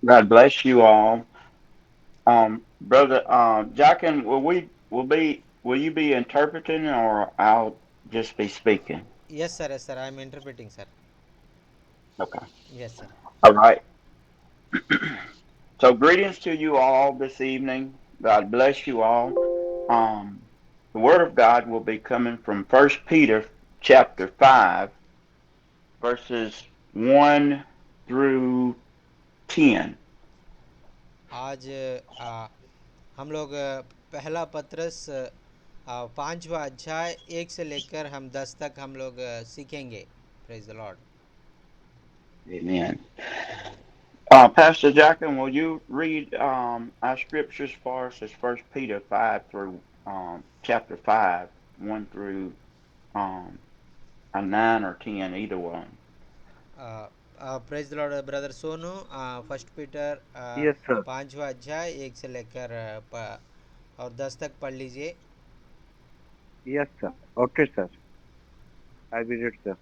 God bless you all. Brother Jockin, will you be interpreting or I'll just be speaking? Yes, sir. I am interpreting, sir. Okay. Yes, sir. All right. So greetings to you all this evening. God bless you all. The word of God will be coming from First Peter chapter 5, verses 1 through 10. आज हम लोग पहला पत्रस पांचवा अध्याय 1 से लेकर हम 10 तक हम लोग सीखेंगे. Praise the Lord. Amen. आमीन. Pastor Jockin, will you read our scriptures for us as First Peter 5 through chapter 5, 1 through um, a 9 or 10, either one. Praise the Lord brother Sonu. First Peter Yes, sir. पांचवा अध्याय 1 से लेकर और 10 तक पढ़ लीजिए. Yes, sir. Okay, sir. I will read, sir.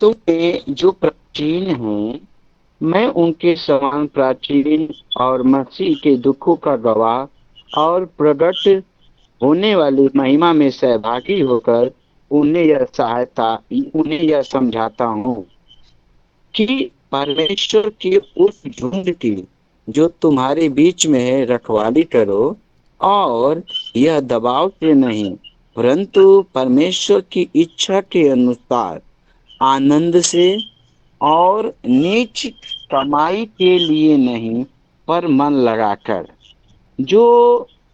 तुम में जो प्राचीन हैं, मैं उनके समान प्राचीन और मसीह के दुखों का गवाह और प्रकट होने वाली महिमा में सहभागी होकर उन्हें यह समझाता हूँ कि परमेश्वर के उस झुंड की जो तुम्हारे बीच में है रखवाली करो, और यह दबाव से नहीं परंतु परमेश्वर की इच्छा के अनुसार आनंद से और नीच कमाई के लिए नहीं पर मन लगाकर जो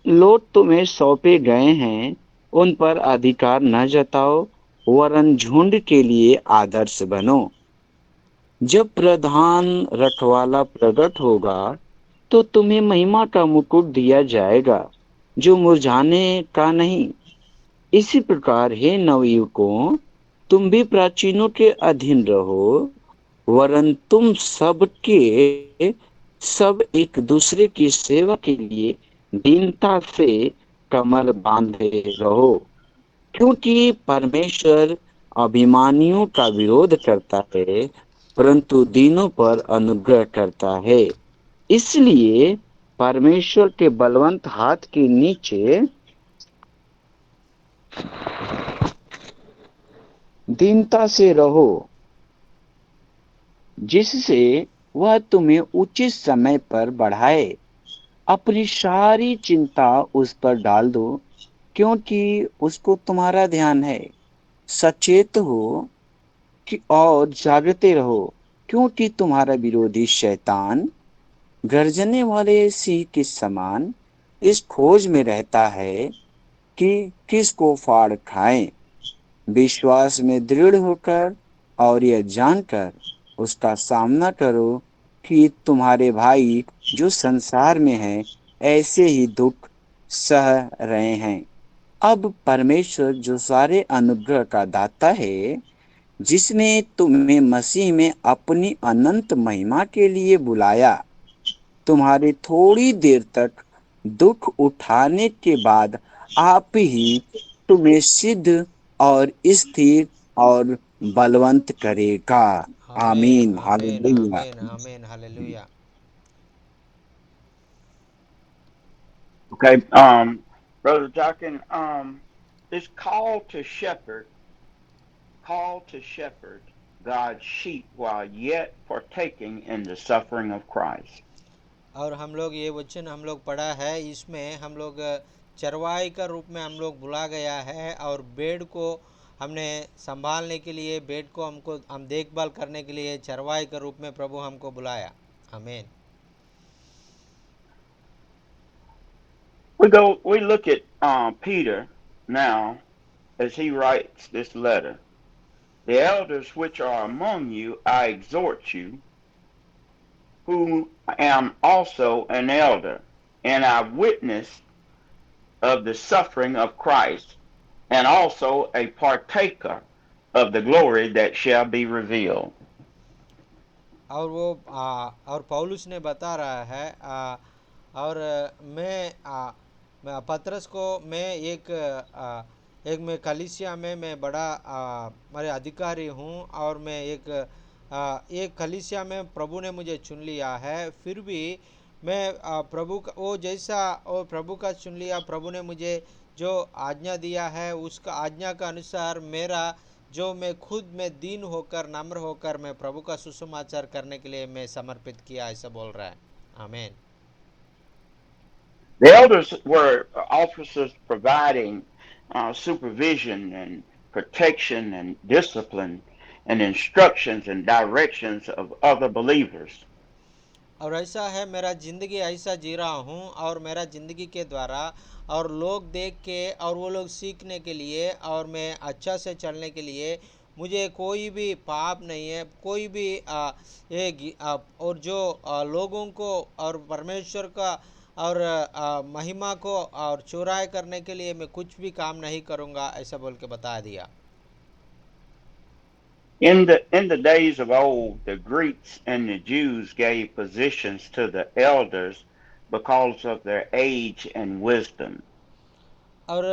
लोग तुम्हें सौंपे गए हैं उन पर अधिकार न जताओ, वरन झुंड के लिए आदर्श बनो। जब प्रधान रखवाला प्रकट होगा तो तुम्हें महिमा का मुकुट दिया जाएगा जो मुरझाने का नहीं। इसी प्रकार हे नवयुवकों, तुम भी प्राचीनों के अधीन रहो, वरन तुम सब एक दूसरे की सेवा के लिए दीनता से कमर बांधे रहो, क्योंकि परमेश्वर अभिमानियों का विरोध करता है परंतु दीनों पर अनुग्रह करता है। इसलिए परमेश्वर के बलवंत हाथ के नीचे दीनता से रहो, जिससे वह तुम्हें उचित समय पर बढ़ाए। अपनी सारी चिंता उस पर डाल दो, क्योंकि उसको तुम्हारा ध्यान है। सचेत हो कि और जागते रहो, क्योंकि तुम्हारा विरोधी शैतान गर्जने वाले सिंह के समान इस खोज में रहता है कि किसको फाड़ खाए। विश्वास में दृढ़ होकर और यह जानकर उसका सामना करो कि तुम्हारे भाई जो संसार में हैं ऐसे ही दुख सह रहे हैं। अब परमेश्वर जो सारे अनुग्रह का दाता है, जिसने तुम्हें मसीह में अपनी अनंत महिमा के लिए बुलाया, तुम्हारी थोड़ी देर तक दुख उठाने के बाद आप ही तुम्हें सिद्ध और स्थिर और बलवंत करेगा। आमीन, आमीन। आमीन, हालेलुया। आमीन, आमीन. Hallelujah. Okay, Brother Jockin, it's called to shepherd God's sheep while yet partaking in the suffering of Christ. और हम लोग ये वचन हम लोग पढ़ा है, इसमें हम लोग चरवाई का रूप में हम लोग बुला गया है, और भेड़ को हमने संभालने के लिए, भेड़ को हम देखभाल करने के लिए चरवाई के रूप में प्रभु हमको बुलाया. आमीन. We look at Peter now as he writes this letter. The elders which are among you, I exhort you, who am also an elder, and I witness of the suffering of Christ, and also a partaker of the glory that shall be revealed. और और पौलुस ने बता रहा है, और मैं पतरस को मैं एक एक मैं कलीसिया में मैं बड़ा मेरे अधिकारी हूँ और मैं एक कलीसिया में प्रभु ने मुझे चुन लिया है, फिर भी मैं प्रभु का वो जैसा वो प्रभु का चुन लिया, प्रभु ने मुझे जो आज्ञा दिया है उसका आज्ञा का अनुसार मेरा जो मैं खुद में दीन होकर नम्र होकर मैं प्रभु का सुसमाचार करने के लिए मैं समर्पित किया, ऐसा बोल रहा है। आमीन। The elders were officers providing supervision and protection and discipline and instructions and directions of other believers. और ऐसा है, मेरा ज़िंदगी ऐसा जी रहा हूँ और मेरा ज़िंदगी के द्वारा और लोग देख के और वो लोग सीखने के लिए और मैं अच्छा से चलने के लिए मुझे कोई भी पाप नहीं है, कोई भी और जो लोगों को और परमेश्वर का और महिमा को और चुराए करने के लिए मैं कुछ भी काम नहीं करूँगा, ऐसा बोल के बता दिया। In the days of old, the Greeks and the Jews gave positions to the elders because of their age and wisdom. और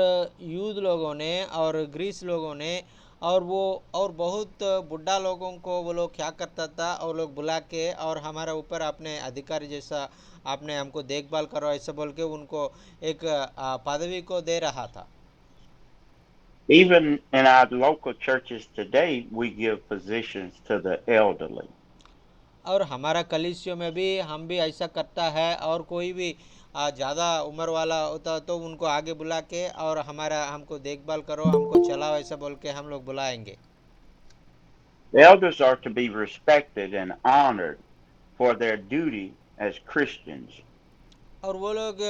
यूद लोगों ने और ग्रीस लोगों ने और वो और बहुत बुढ़ा लोगों को वो लोग क्या करता था, और लोग बुला के और हमारा ऊपर अपने अधिकारी जैसा आपने हमको देखभाल करो ऐसा बोल के उनको एक पदवी को दे रहा था। Even in our local churches today, we give positions to the elderly. और हमारा कलीसियों में भी हम भी ऐसा करता है, और कोई भी ज़्यादा उम्र वाला होता तो उनको आगे बुला के और हमारा हमको देखभाल करो, हमको चलाओ ऐसा बोल के हम लोग बुलाएंगे। The elders are to be respected and honored for their duty as Christians. और वो लोग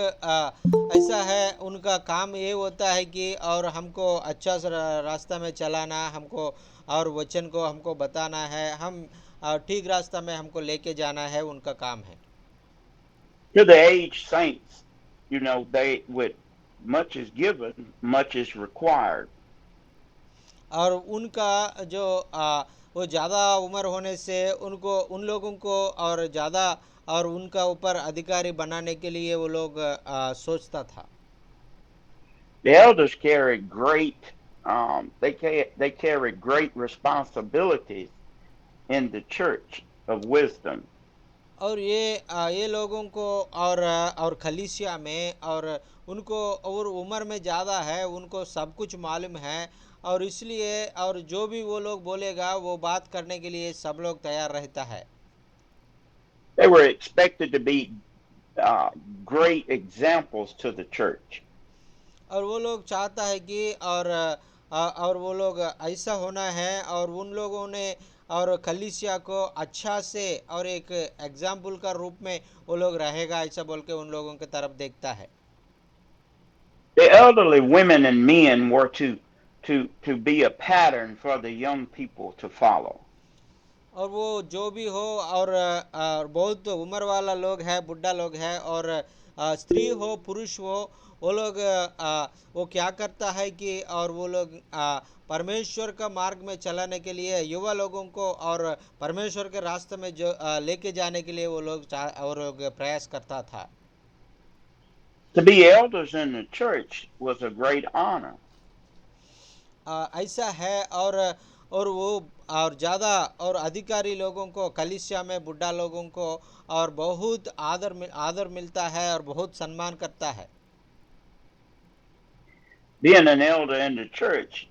ऐसा है, उनका काम ये होता है कि और हमको अच्छा सा रास्ता में चलाना, हमको और वचन को हमको बताना है, हम ठीक रास्ता में हमको लेके जाना है, उनका काम है। To the aged saints, they with much is given, much is required. और उनका जो वो ज़्यादा उम्र होने से उनको उन लोगों को और ज़्यादा और उनका ऊपर अधिकारी बनाने के लिए वो लोग सोचता था। The elders carried they carried great responsibilities in the church of wisdom. और ये लोगों को और खलीसिया में और उनको और उम्र में ज़्यादा है, उनको सब कुछ मालूम है, और इसलिए और जो भी वो लोग बोलेगा वो बात करने के लिए सब लोग तैयार रहता है। They were expected to be great examples to the church. और वो लोग चाहता है कि और वो लोग ऐसा होना है, और उन लोगों ने और कलीसिया को अच्छा से और एक एग्जाम्पल का रूप में वो लोग रहेगा ऐसा बोल के उन लोगों की तरफ देखता है। The elderly women and men were to be a pattern for the young people to follow. और वो जो भी हो और बहुत उम्र वाला लोग है, बुढ़ा लोग है, और स्त्री हो पुरुष हो, वो लोग वो क्या करता है कि और वो लोग परमेश्वर का मार्ग में चलाने के लिए युवा लोगों को और परमेश्वर के रास्ते में जो लेके जाने के लिए वो लोग प्रयास करता था। To be elders in the church was a great honor. ऐसा है, और वो और ज़्यादा और अधिकारी लोगों को कलीसिया में बुढ़ा लोगों को और बहुत आदर मिलता है और बहुत सम्मान करता है। Being an elder in the church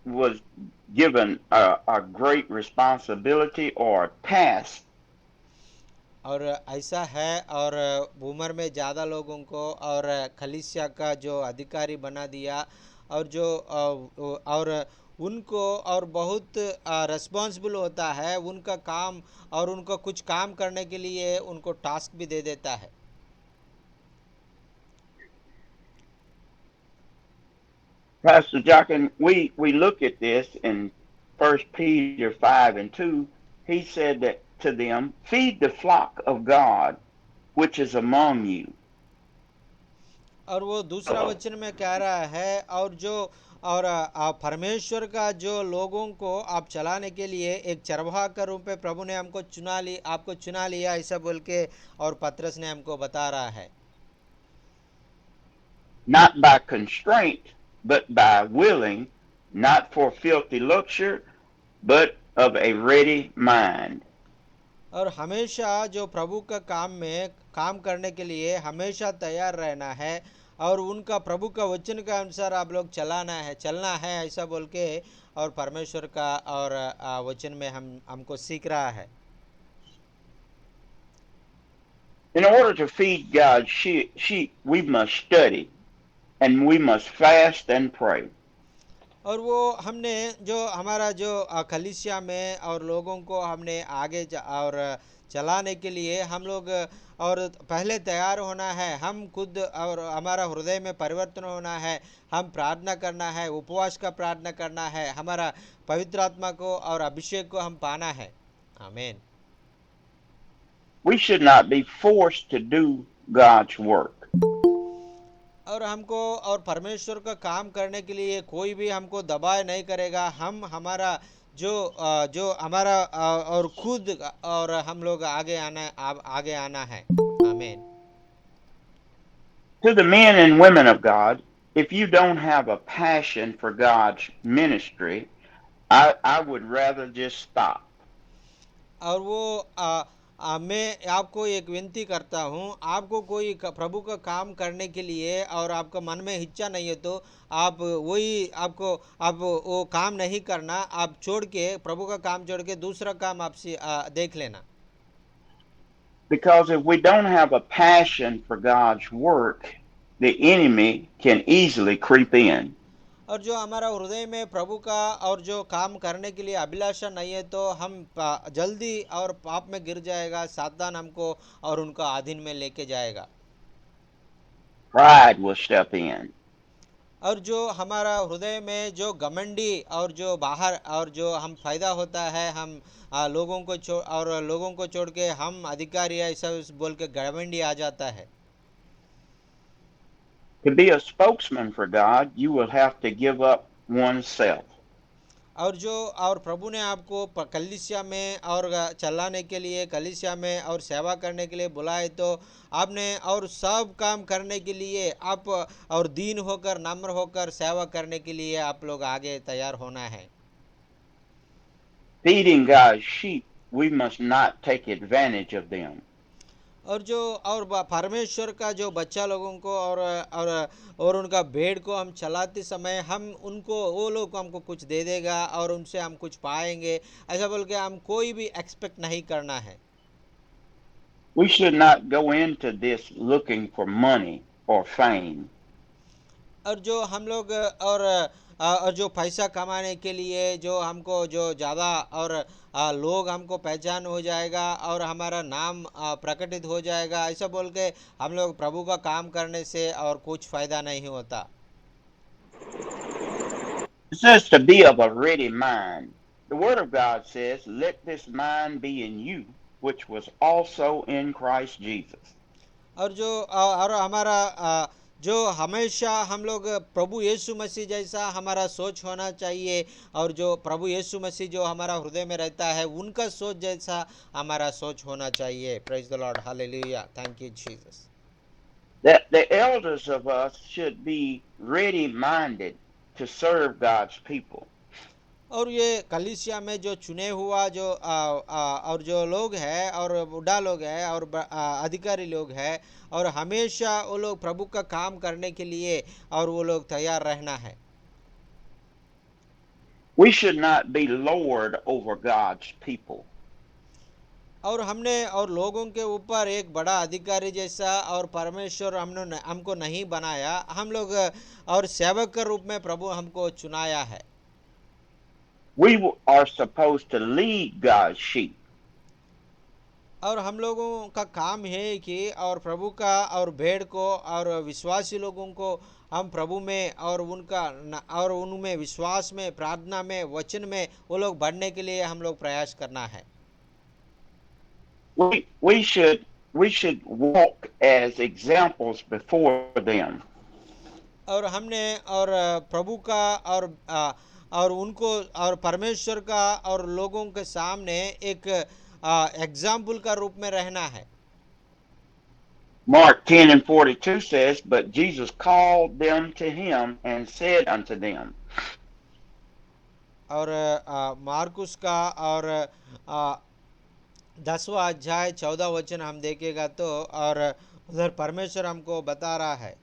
was given a great responsibility or task. और ऐसा है, और उम्र में ज़्यादा लोगों को और कलीसिया का जो अधिकारी बना दिया, और उनको और बहुत रिस्पॉन्सिबल होता है उनका काम, और उनको कुछ काम करने के लिए उनको टास्क भी दे देता है। Pastor Jochen, we look at this in 1 Peter 5:2. He said that to them, feed the flock of God, which is among you. और वो दूसरा वचन में कह रहा है, और जो और परमेश्वर का जो लोगों को आप चलाने के लिए एक चरवाहा का रूप में प्रभु ने आपको चुना लिया ऐसा बोल के और पतरस ने हमको बता रहा है। Not by constraint, but by willing, not for filthy luxury, but of a ready mind. और हमेशा जो प्रभु का काम में काम करने के लिए हमेशा तैयार रहना है और उनका प्रभु का वचन के अनुसार आप लोग चलना है ऐसा बोल के और परमेश्वर का और वचन में हमको सीख रहा है। In order to feed God's sheep, we must study and we must fast and pray. और वो हमने जो हमारा जो कलीसिया में और लोगों को हमने और चलाने के लिए हम लोग और पहले तैयार होना है, हम खुद और हमारा हृदय में परिवर्तन होना है, हम प्रार्थना करना है, उपवास का प्रार्थना करना है, हमारा पवित्र आत्मा को और अभिषेक को हम पाना है। आमीन। We should not be forced to do God's work. और हमको और परमेश्वर का काम करने के लिए कोई भी हमको दबाव नहीं करेगा। हम हमारा जो हमारा और खुद और हम लोग आगे आना है। आमीन। To the men and women of God, if you don't have a passion for God's ministry, I would rather just stop. और वो मैं आपको एक विनती करता हूँ, आपको कोई प्रभु का काम करने के लिए और आपका मन में इच्छा नहीं है तो आप वो काम नहीं करना, आप छोड़ के प्रभु का काम छोड़ के दूसरा काम आपसे देख लेना। Because if we don't have a passion for God's work, the enemy can easily creep in. और जो हमारा हृदय में प्रभु का और जो काम करने के लिए अभिलाषा नहीं है तो हम जल्दी और पाप में गिर जाएगा, सातान हमको और उनका अधीन में लेके जाएगा। Pride will step in. और जो हमारा हृदय में जो घमंडी और जो बाहर और जो हम फायदा होता है, हम लोगों को छोड़ के हम अधिकारी ऐसा बोल के घमंडी आ जाता है। To be a spokesman for God, you will have to give up oneself. और प्रभु ने आपको कलीसिया में और चलाने के लिए, कलीसिया में और सेवा करने के लिए बुलाए तो आपने और सब काम करने के लिए आप और दीन होकर नम्र होकर सेवा करने के लिए आप लोग आगे तैयार होना है। Feeding God's sheep, we must not take advantage of them. और परमेश्वर का जो बच्चा लोगों को और उनका भेड़ को हम चलाते समय हम उनको वो लोग हमको कुछ दे देगा और उनसे हम कुछ पाएंगे ऐसा बोल के हम कोई भी एक्सपेक्ट नहीं करना है। We should not go into this looking for money or fame. और जो हम लोग और जो पैसा कमाने के लिए जो हमको जो ज़्यादा और लोग हमको पहचान हो जाएगा और हमारा नाम प्रकटित हो जाएगा ऐसा बोल के हम लोग प्रभु का काम करने से और कुछ फ़ायदा नहीं होता। It says to be of a ready mind. The Word of God says, "Let this mind be in you, which was also in Christ Jesus." और हमारा जो हमेशा हम लोग प्रभु यीशु मसीह जैसा हमारा सोच होना चाहिए और जो प्रभु यीशु मसीह जो हमारा हृदय में रहता है उनका सोच जैसा हमारा सोच होना चाहिए। Praise the Lord, hallelujah, thank you Jesus. That the elders of us should be ready-minded to serve God's people. और ये कलीसिया में जो चुने हुआ जो और जो लोग हैं और बूढ़ा लोग हैं और अधिकारी लोग हैं और हमेशा वो लोग प्रभु का काम करने के लिए और वो लोग तैयार रहना है। We should not be lord over God's people. और हमने और लोगों के ऊपर एक बड़ा अधिकारी जैसा और परमेश्वर हमको नहीं बनाया, हम लोग और सेवक के रूप में प्रभु हमको चुनाया है। We are supposed to lead God's sheep. और हम लोगों का काम है कि और प्रभु का और भेड़ को और विश्वासी लोगों को हम प्रभु में और उनमें विश्वास में, प्रार्थना में, वचन में वो लोग बढ़ने के लिए हम लोग प्रयास करना है। We should walk as examples before them. और हमने और प्रभु का और उनको और परमेश्वर का और लोगों के सामने एक एग्जाम्पल का रूप में रहना है। Mark 10:42 says, But Jesus called them to him and said unto them. और मार्कुस का और 10वां अध्याय 14 वचन हम देखेगा तो, और उधर परमेश्वर हमको बता रहा है,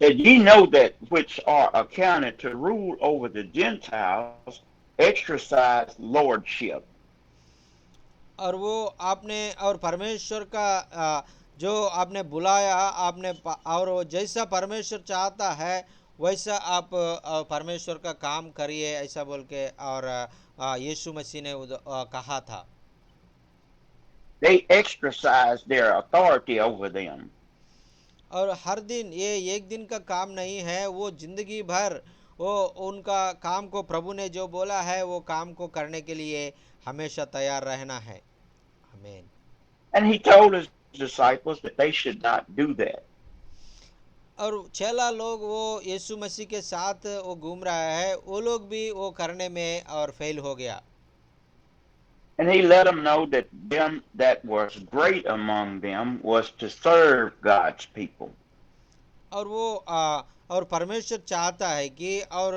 That ye know that which are accounted to rule over the Gentiles exercise lordship. और वो आपने और परमेश्वर का जो आपने बुलाया, आपने और वो जैसा परमेश्वर चाहता है वैसा आप परमेश्वर का काम करिए, ऐसा बोल के और यीशु मसीह ने कहा था। They exercise their authority over them. और हर दिन, ये एक दिन का काम नहीं है, वो जिंदगी भर वो उनका काम को प्रभु ने जो बोला है वो काम को करने के लिए हमेशा तैयार रहना है। आमीन। And he told his disciples that they should not do that. और चेला लोग वो यीशु मसीह के साथ वो घूम रहा है, वो लोग भी वो करने में और फेल हो गया। And he let them know that them that was great among them was to serve God's people. और वो और परमेश्वर चाहता है कि और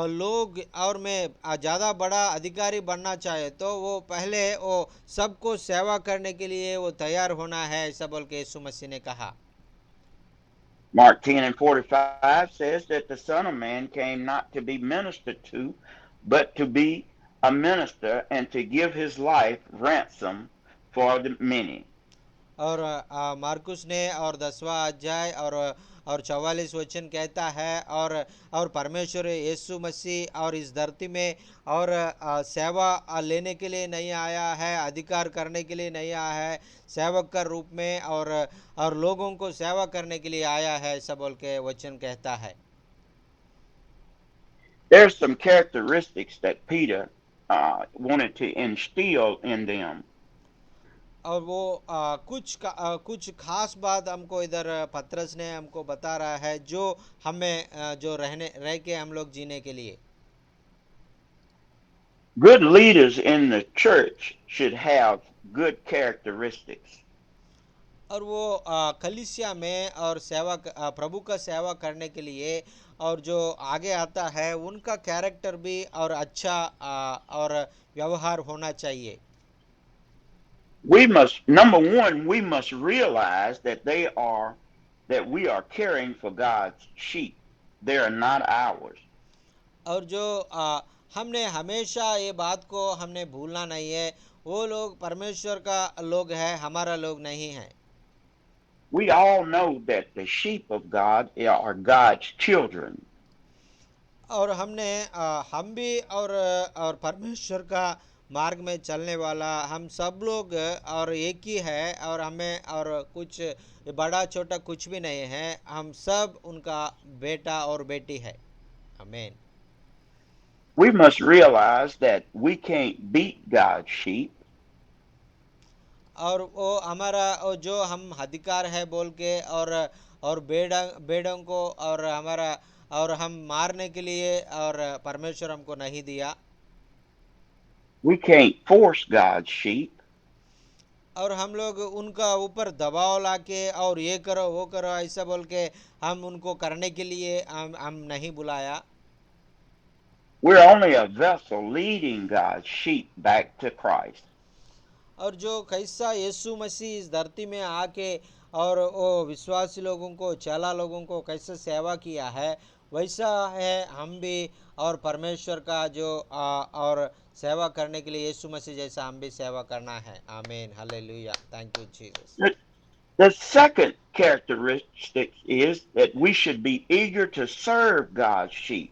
लोग और मैं ज़्यादा बड़ा अधिकारी बनना चाहे तो वो पहले वो सबको सेवा करने के लिए वो तैयार होना है, ऐसा बोल के यीशु मसीह ने कहा। Mark 10:45 says that the Son of Man came not to be ministered to, but to be a minister and to give his life ransom for the many. और मार्कुस ने और 10वां अध्याय और 44 वचन कहता है, और परमेश्वर यीशु मसीह और इस धरती में और सेवा लेने के लिए नहीं आया है, अधिकार करने के लिए नहीं आया है, सेवक का रूप में और लोगों को सेवा करने के लिए आया है, ऐसा बोल के वचन कहता है। There's some characteristics that Peter wanted to instill in them. और वो कुछ खास बात हमको इधर पतरस ने हमको बता रहा है जो हमें जो रह के हम लोग जीने के लिए। Good leaders in the church should have good characteristics. और वो कलीसिया में और प्रभु का सेवा करने के लिए और जो आगे आता है उनका कैरेक्टर भी और अच्छा और व्यवहार होना चाहिए। Number one, we must realize that we are caring for God's sheep. They are not ours. और जो हमने हमेशा ये बात को हमने भूलना नहीं है, वो लोग परमेश्वर का लोग है, हमारा लोग नहीं है। We all know that the sheep of God are God's children. और हम भी और परमेश्वर का मार्ग में चलने वाला हम सब लोग और एक ही है, और हमें और कुछ बड़ा छोटा कुछ भी नहीं है, हम सब उनका बेटा और बेटी है। आमीन। We must realize that we can't beat God's sheep. और वो हमारा जो हम अधिकार है बोल के और बेड़ों को और हमारा और हम मारने के लिए और परमेश्वर हमको नहीं दिया। We can't force God's sheep. और हम लोग उनका ऊपर दबाव लाके और ये करो वो करो ऐसा बोल के हम उनको करने के लिए हम नहीं बुलाया। We're only a vessel leading God's sheep back to Christ. और जो कैसा यीशु मसीह इस धरती में आके और वो विश्वासी लोगों को, चेला लोगों को कैसे सेवा किया है, वैसा है हम भी और परमेश्वर का जो और सेवा करने के लिए यीशु मसीह जैसा हम भी सेवा करना है। आमीन, hallelujah, thank you Jesus. The second characteristic is that we should be eager to serve God's sheep.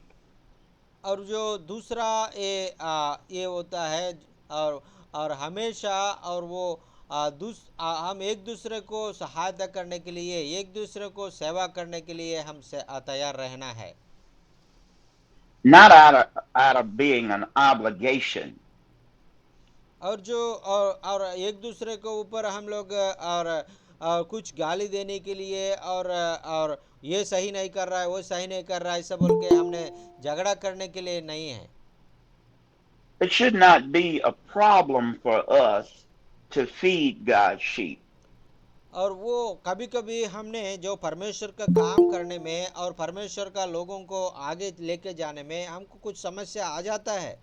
और जो दूसरा ये होता है और हमेशा और वो हम एक दूसरे को सहायता करने के लिए, एक दूसरे को सेवा करने के लिए हम तैयार रहना है। Not out of being an obligation. और जो और एक दूसरे को ऊपर हम लोग और कुछ गाली देने के लिए और ये सही नहीं कर रहा है, वो सही नहीं कर रहा है, ऐसा बोल के हमने झगड़ा करने के लिए नहीं है। It should not be a problem for us to feed God's sheep. और वो कभी कभी हमने जो परमेश्वर का काम करने में और परमेश्वर का लोगों को आगे लेके जाने में हमको कुछ समस्या आ जाता है।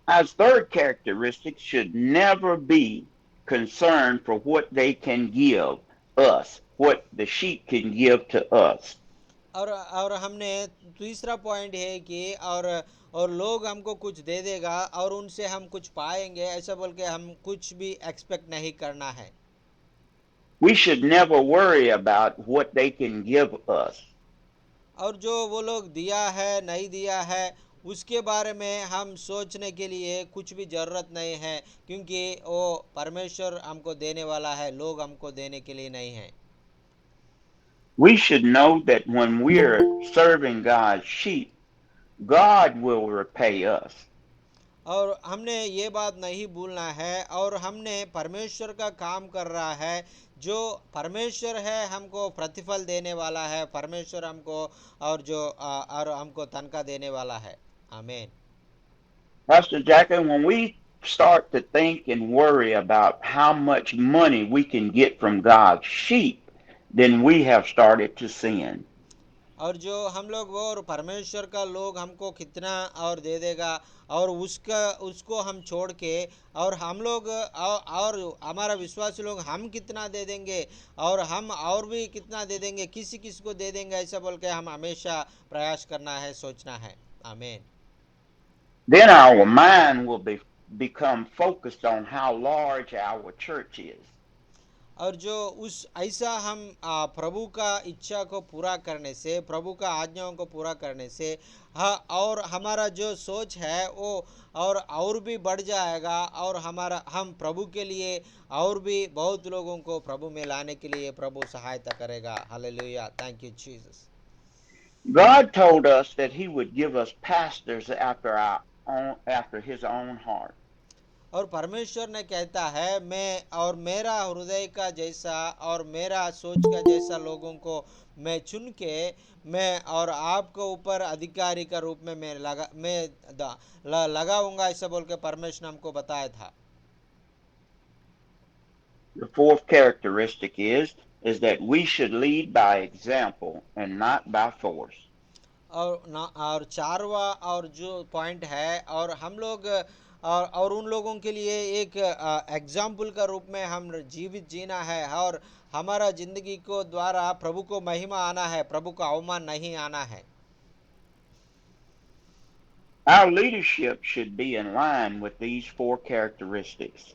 Our third characteristic should never be concerned for what they can give us, what the sheep can give to us. और हमने तीसरा पॉइंट है कि और लोग हमको कुछ दे देगा और उनसे हम कुछ पाएंगे ऐसा बोल के हम कुछ भी एक्सपेक्ट नहीं करना है। We should never worry about what they can give us. और जो वो लोग दिया है नहीं दिया है उसके बारे में हम सोचने के लिए कुछ भी ज़रूरत नहीं है, क्योंकि वो परमेश्वर हमको देने वाला है, लोग हमको देने के लिए नहीं है। We should know that when we're serving God's sheep, God will repay us. और हमने ये बात नहीं भूलना है और हमने परमेश्वर का काम कर रहा है, जो परमेश्वर है हमको प्रतिफल देने वाला है, परमेश्वर हमको और हमको तनख्वाह देने वाला है। आमीन। Pastor Jackie, when we start to think and worry about how much money we can get from God's sheep, then we have started to sin. और जो हम लोग वो और परमेश्वर का लोग हमको कितना और दे देगा और उसको हम छोड़ के और हम लोग और हमारा विश्वासी लोग हम कितना दे देंगे और हम और भी कितना दे देंगे, किसी किसी को दे देंगे ऐसा बोल के हम हमेशा प्रयास करना है, सोचना है। आमीन। Then our mind will become focused on how large our church is. और जो उस ऐसा हम प्रभु का इच्छा को पूरा करने से, प्रभु का आज्ञाओं को पूरा करने से हाँ, और हमारा जो सोच है वो और भी बढ़ जाएगा और हम प्रभु के लिए और भी बहुत लोगों को प्रभु में लाने के लिए प्रभु सहायता करेगा। Hallelujah, thank you Jesus. God told us that He would give us pastors after His own heart. और परमेश्वर ने कहता है मैं और मेरा हृदय का जैसा और मेरा सोच का जैसा लोगों को मैं चुन के मैं और आपको ऊपर अधिकारी का रूप में मैं लगाऊंगा ऐसा बोल के परमेश्वर हमको बताया था। The fourth characteristic is that we should lead by example and not by force. और चारवा और जो पॉइंट है और हम लोग और उन लोगों के लिए एक एग्जाम्पल का रूप में हम जीवित जीना है और हमारा जिंदगी को द्वारा प्रभु को महिमा आना है, प्रभु का अवमान नहीं आना है। Our leadership should be in line with these four characteristics.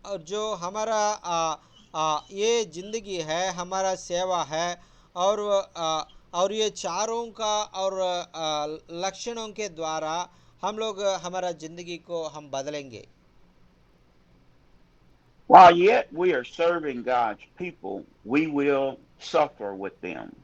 और जो हमारा ये जिंदगी है, हमारा सेवा है और ये चारों का और लक्षणों के द्वारा हम लोग हमारा जिंदगी को हम बदलेंगे। While yet we are serving God's people, we will suffer with them.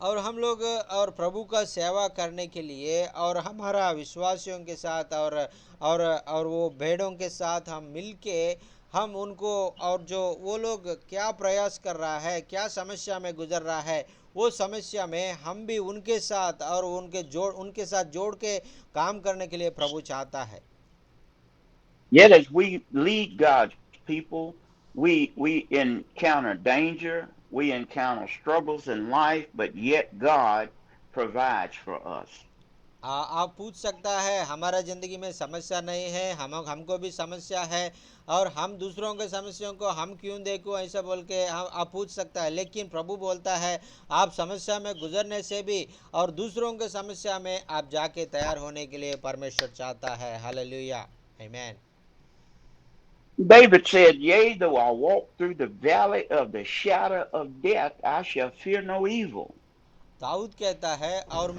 और हम लोग और प्रभु का सेवा करने के लिए और हमारा विश्वासियों के साथ और वो भेड़ों के साथ हम मिलके हम उनको और जो वो लोग क्या प्रयास कर रहा है, क्या समस्या में गुजर रहा है, वो समस्या में हम भी उनके साथ और उनके साथ जोड़ के काम करने के लिए प्रभु चाहता है। Yet as we lead God's people, we encounter danger, we encounter struggles in life, but yet God provides for us. आप पूछ सकता है हमारा ज़िंदगी में समस्या नहीं है, हमको भी समस्या है और हम दूसरों के समस्याओं को हम क्यों देखो ऐसा बोल के आप पूछ सकता है, लेकिन प्रभु बोलता है आप समस्या में गुजरने से भी और दूसरों के समस्या में आप जाके तैयार होने के लिए परमेश्वर चाहता है। हालेलुया, आमीन। David said, Yea, though I walk through the valley of the shadow of death, I shall fear no evil. Dawood कहता है और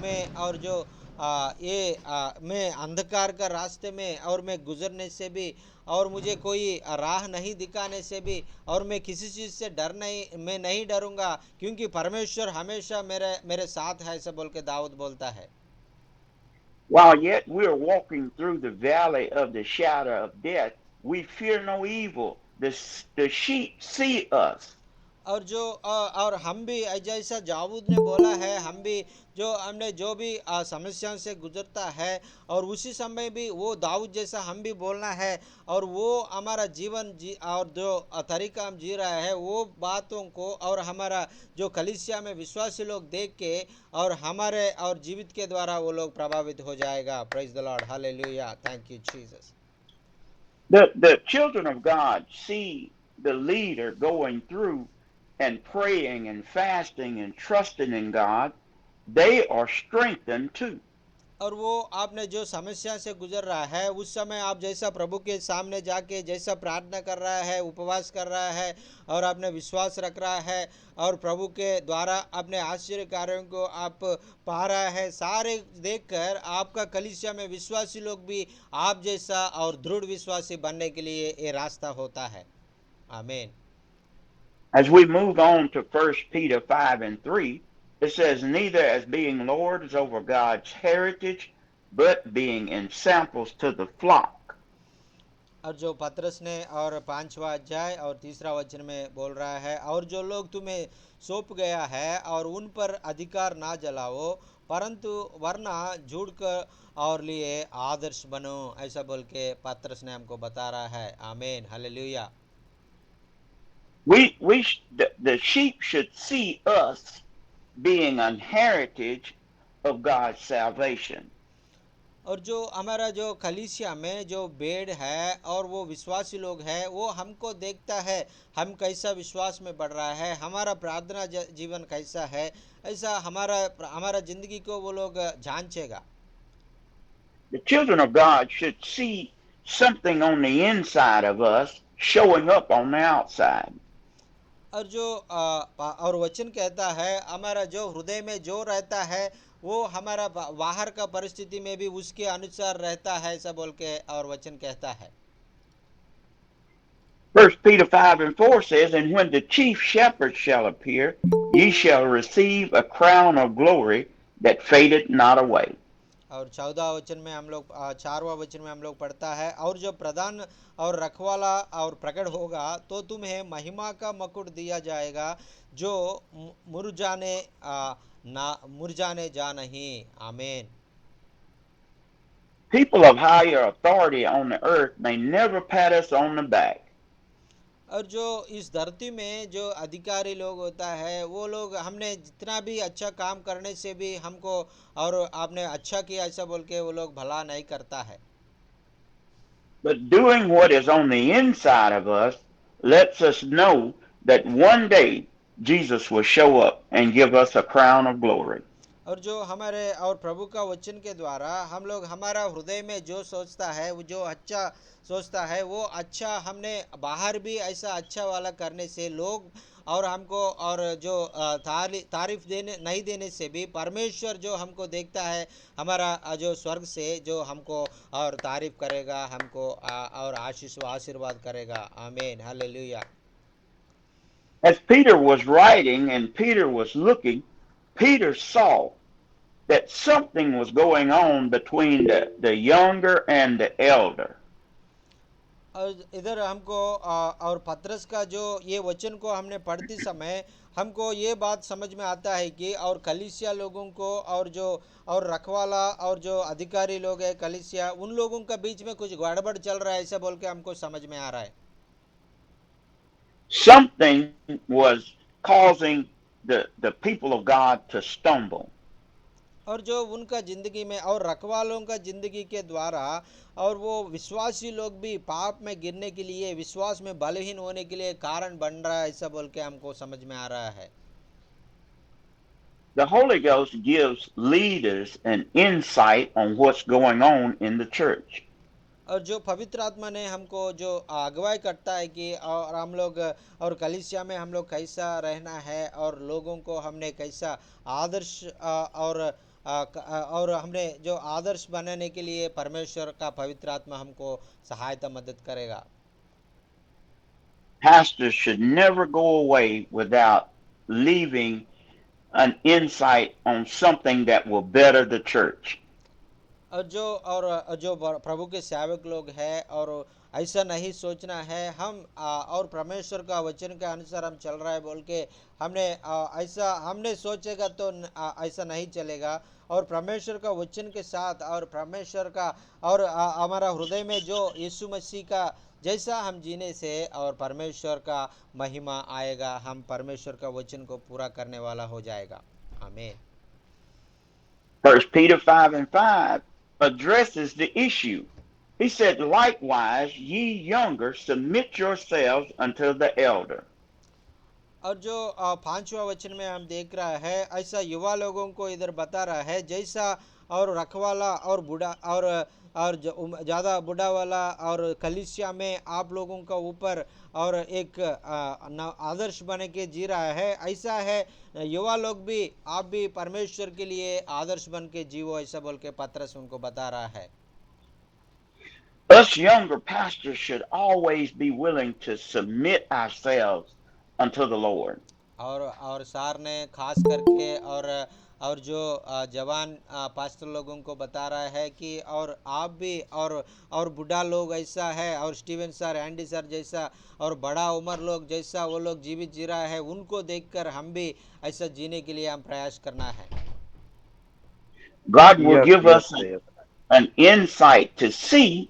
मैं अंधकार का रास्ते में और मैं गुजरने से भी और मुझे कोई राह नहीं दिखाने से भी और मैं किसी चीज़ से मैं नहीं डरूंगा, क्योंकि परमेश्वर हमेशा मेरे साथ है ऐसा बोल के दाऊद बोलता है। While yet we are walking through the valley of the shadow of death, we fear no evil. The sheep see us. और हम भी जैसा दाऊद ने बोला है, हम भी हमने जो भी समस्याओं से गुजरता है, और उसी समय भी वो दाऊद जैसा हम भी बोलना है, और वो हमारा जीवन और जो तरीका हम जी रहा है वो बातों को, और हमारा जो कलीसिया में विश्वासी लोग देख के और हमारे और जीवित के द्वारा वो लोग प्रभावित हो जाएगा. Praise the Lord, hallelujah, thank you Jesus. The children of God see the leader going through and praying and fasting and trusting in God. They are strengthened too. और वो आपने जो समस्या से गुजर रहा है उस समय आप जैसा प्रभु के सामने जाके जैसा प्रार्थना कर रहा है, उपवास कर रहा है, और आपने विश्वास रख रहा है, और प्रभु के द्वारा अपने आश्चर्य कार्यों को आप पा रहा है, सारे देखकर आपका कलीसिया में विश्वासी लोग भी आप जैसा और दृढ़ विश्वासी बनने के लिए ये रास्ता होता है. आमीन. As we move on to 1 Peter 5:3, it says, neither as being lords over God's heritage, but being ensamples to the flock. और जो पतरस ने और 5वां अध्याय और 3रा वचन में बोल रहा है, और जो लोग तुम्हें सौंप गया है और उन पर अधिकार ना जलाओ, परंतु वरना झूठ कर और लिए आदर्श बनो, ऐसा बोल के पतरस ने हमको बता रहा है. आमीन, hallelujah. The sheep should see us being an heritage of God's salvation. और जो हमारा जो कलीसिया में जो भेड़ है और वो विश्वासी लोग हैं, वो हमको देखता है हम कैसा विश्वास में बढ़ रहा है, हमारा प्रार्थना जीवन कैसा है, ऐसा हमारा जिंदगी को वो लोग जांचेगा. The children of God should see something on the inside of us showing up on the outside. और जो और वचन कहता है हमारा जो हृदय में जो रहता है वो हमारा बाहर का परिस्थिति में भी उसके अनुसार रहता है, ऐसा बोल के और वचन कहता है. 1 Peter 5:4 says, and when the chief shepherd shall appear, ye shall receive a crown of glory that fadeth not away. और 14 वचन में हम लोग 4वां वचन में हम लोग पढ़ता है, और जो प्रधान और रखवाला और प्रकट होगा तो तुम्हें महिमा का मुकुट दिया जाएगा जो मुरझाने जा नहीं. आमीन. People of higher authority on the earth may never pat us on the back. और जो इस धरती में जो अधिकारी लोग होता है वो लोग हमने जितना भी अच्छा काम करने से भी हमको और आपने अच्छा किया ऐसा बोल के वो लोग भला नहीं करता है. But doing what is on the inside of us lets us know that one day Jesus will show up and give us a crown of glory. और जो हमारे और प्रभु का वचन के द्वारा हम लोग हमारा हृदय में जो सोचता है, वो जो अच्छा सोचता है वो अच्छा हमने बाहर भी ऐसा अच्छा वाला करने से लोग और हमको और जो तारीफ नहीं देने से भी परमेश्वर जो हमको देखता है हमारा जो स्वर्ग से जो हमको और तारीफ करेगा, हमको और आशीर्वाद करेगा. आमीन, hallelujah. As Peter was writing and Peter was looking, Peter saw that something was going on between the younger and the elder. और इधर हमको और पतरस का जो ये वचन को हमने पढ़ते समय हमको ये बात समझ में आता है कि और कलीसिया लोगों को और जो और रखवाला और जो अधिकारी लोग हैं कलीसिया, उन लोगों का बीच में कुछ गड़बड़ चल रहा है, ऐसा बोल के हमको समझ में आ रहा है. Something was causing the people of God to stumble. और जो उनका जिंदगी में और रखवालों का जिंदगी के द्वारा और वो विश्वासी लोग भी पाप में गिरने के लिए, विश्वास में बलहीन होने के लिए कारण बन रहा है, ऐसा बोल के हमको समझ में आ रहा है. The Holy Ghost gives leaders an insight on what's going on in the church. और जो पवित्र आत्मा ने हमको जो अगुवाई करता है कि और हम लोग और कलीसिया में हम लोग कैसा रहना है और लोगों को हमने कैसा आदर्श और हमने जो आदर्श बनाने के लिए परमेश्वर का पवित्र आत्मा हमको सहायता मदद करेगा. Pastors should never go away without leaving an insight on something that will better the church. और जो प्रभु के सेवक लोग हैं और ऐसा नहीं सोचना है हम और परमेश्वर का वचन के अनुसार हम चल रहा है बोल के हमने ऐसा हमने सोचेगा तो ऐसा नहीं चलेगा। और परमेश्वर का वचन के साथ और परमेश्वर का और हमारा हृदय में जो यीशु मसीह का जैसा हम जीने से और परमेश्वर का महिमा आएगा, हम परमेश्वर का वचन को पूरा करने वाला हो जाएगा। आमीन। 1 Peter 5:5 addresses the issue. He said, likewise, ye younger, submit yourselves unto the elder. और जो 5वां वचन में हम देख रहा है ऐसा युवा लोगों को इधर बता रहा है जैसा और रखवाला और बूढ़ा और ज़्यादा बूढ़ा वाला और कलीसिया में आप लोगों का ऊपर और एक आदर्श बन के जी रहा है, ऐसा है युवा लोग भी आप भी परमेश्वर के लिए आदर्श बन के जीवो, ऐसा बोल के पतरस उनको बता रहा है। Us younger pastors should always be willing to submit ourselves unto the Lord. और सार ने खास करके और जो जवान पास्टर लोगों को बता रहा है कि और आप भी और बूढ़ा लोग ऐसा है और स्टीवन सर, एंडी सर जैसा और बड़ा उम्र लोग जैसा वो लोग जीवित जी रहा है, उनको देखकर हम भी ऐसा जीने के लिए हम प्रयास करना है। God will Yes, give yes, us yes. an insight to see.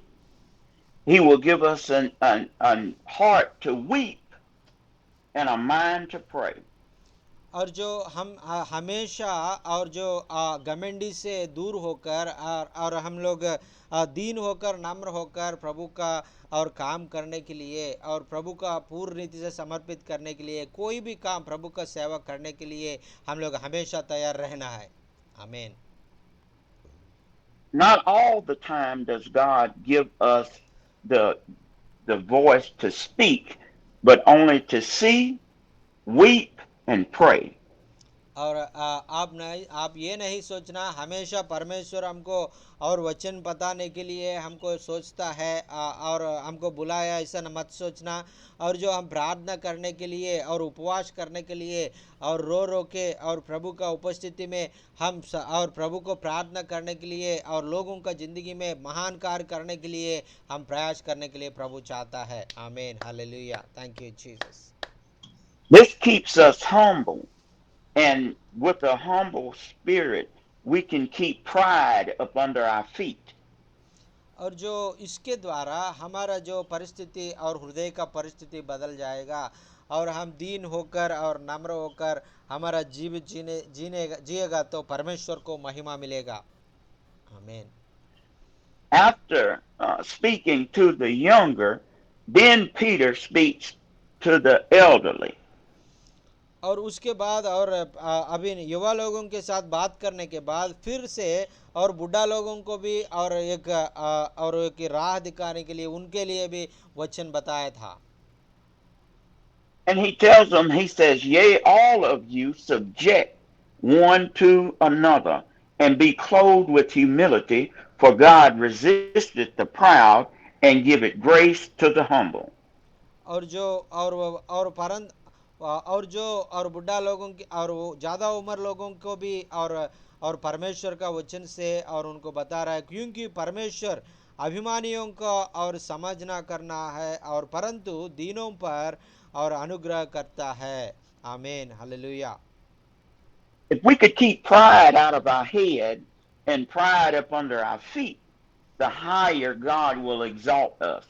He will give us an heart to weep and a mind to pray. और जो हम हमेशा और जो घमंडी से दूर होकर और हम लोग दीन होकर नम्र होकर प्रभु का और काम करने के लिए और प्रभु का पूर्ण रीति से समर्पित करने के लिए कोई भी काम प्रभु का सेवा करने के लिए हम लोग हमेशा तैयार रहना है। आमीन। Not all the time does God give us the voice to speak, but only to see, weep, and pray. और आप ये नहीं सोचना हमेशा परमेश्वर हमको और वचन बताने के लिए हमको सोचता है और हमको बुलाया, ऐसा न मत सोचना। और जो हम प्रार्थना करने के लिए और उपवास करने के लिए और रो के और प्रभु का उपस्थिति में हम और प्रभु को प्रार्थना करने के लिए और लोगों का ज़िंदगी में महान कार्य करने के लिए हम प्रयास करने के लिए प्रभु चाहता है। आमीन, hallelujah, thank you Jesus. This keeps us humble, and with a humble spirit, we can keep pride up under our feet. और जो इसके द्वारा हमारा जो परिस्थिति और हृदय का परिस्थिति बदल जाएगा और हम दीन होकर और नम्र होकर हमारा जीवित जिएगा तो परमेश्वर को महिमा मिलेगा। आमीन। After speaking to the younger, then Peter speaks to the elderly. और उसके बाद और अभी युवा लोगों के साथ बात करने के बाद फिर से और बूढ़ा लोगों को भी और एक राह दिखाने के लिए उनके लिए भी वचन बताया था। And he tells them, he says, yea, all of you subject one to another, and be clothed with humility, for God resisteth the proud, and giveth grace to the humble. और जो और बुढ़ा लोगों की और वो ज़्यादा उम्र लोगों को भी और परमेश्वर का वचन से और उनको बता रहा है, क्योंकि परमेश्वर अभिमानियों का और समझना करना है और परंतु दीनों पर और अनुग्रह करता है। आमीन, hallelujah. If we could keep pride out of our head and pride up under our feet, the higher God will exalt us.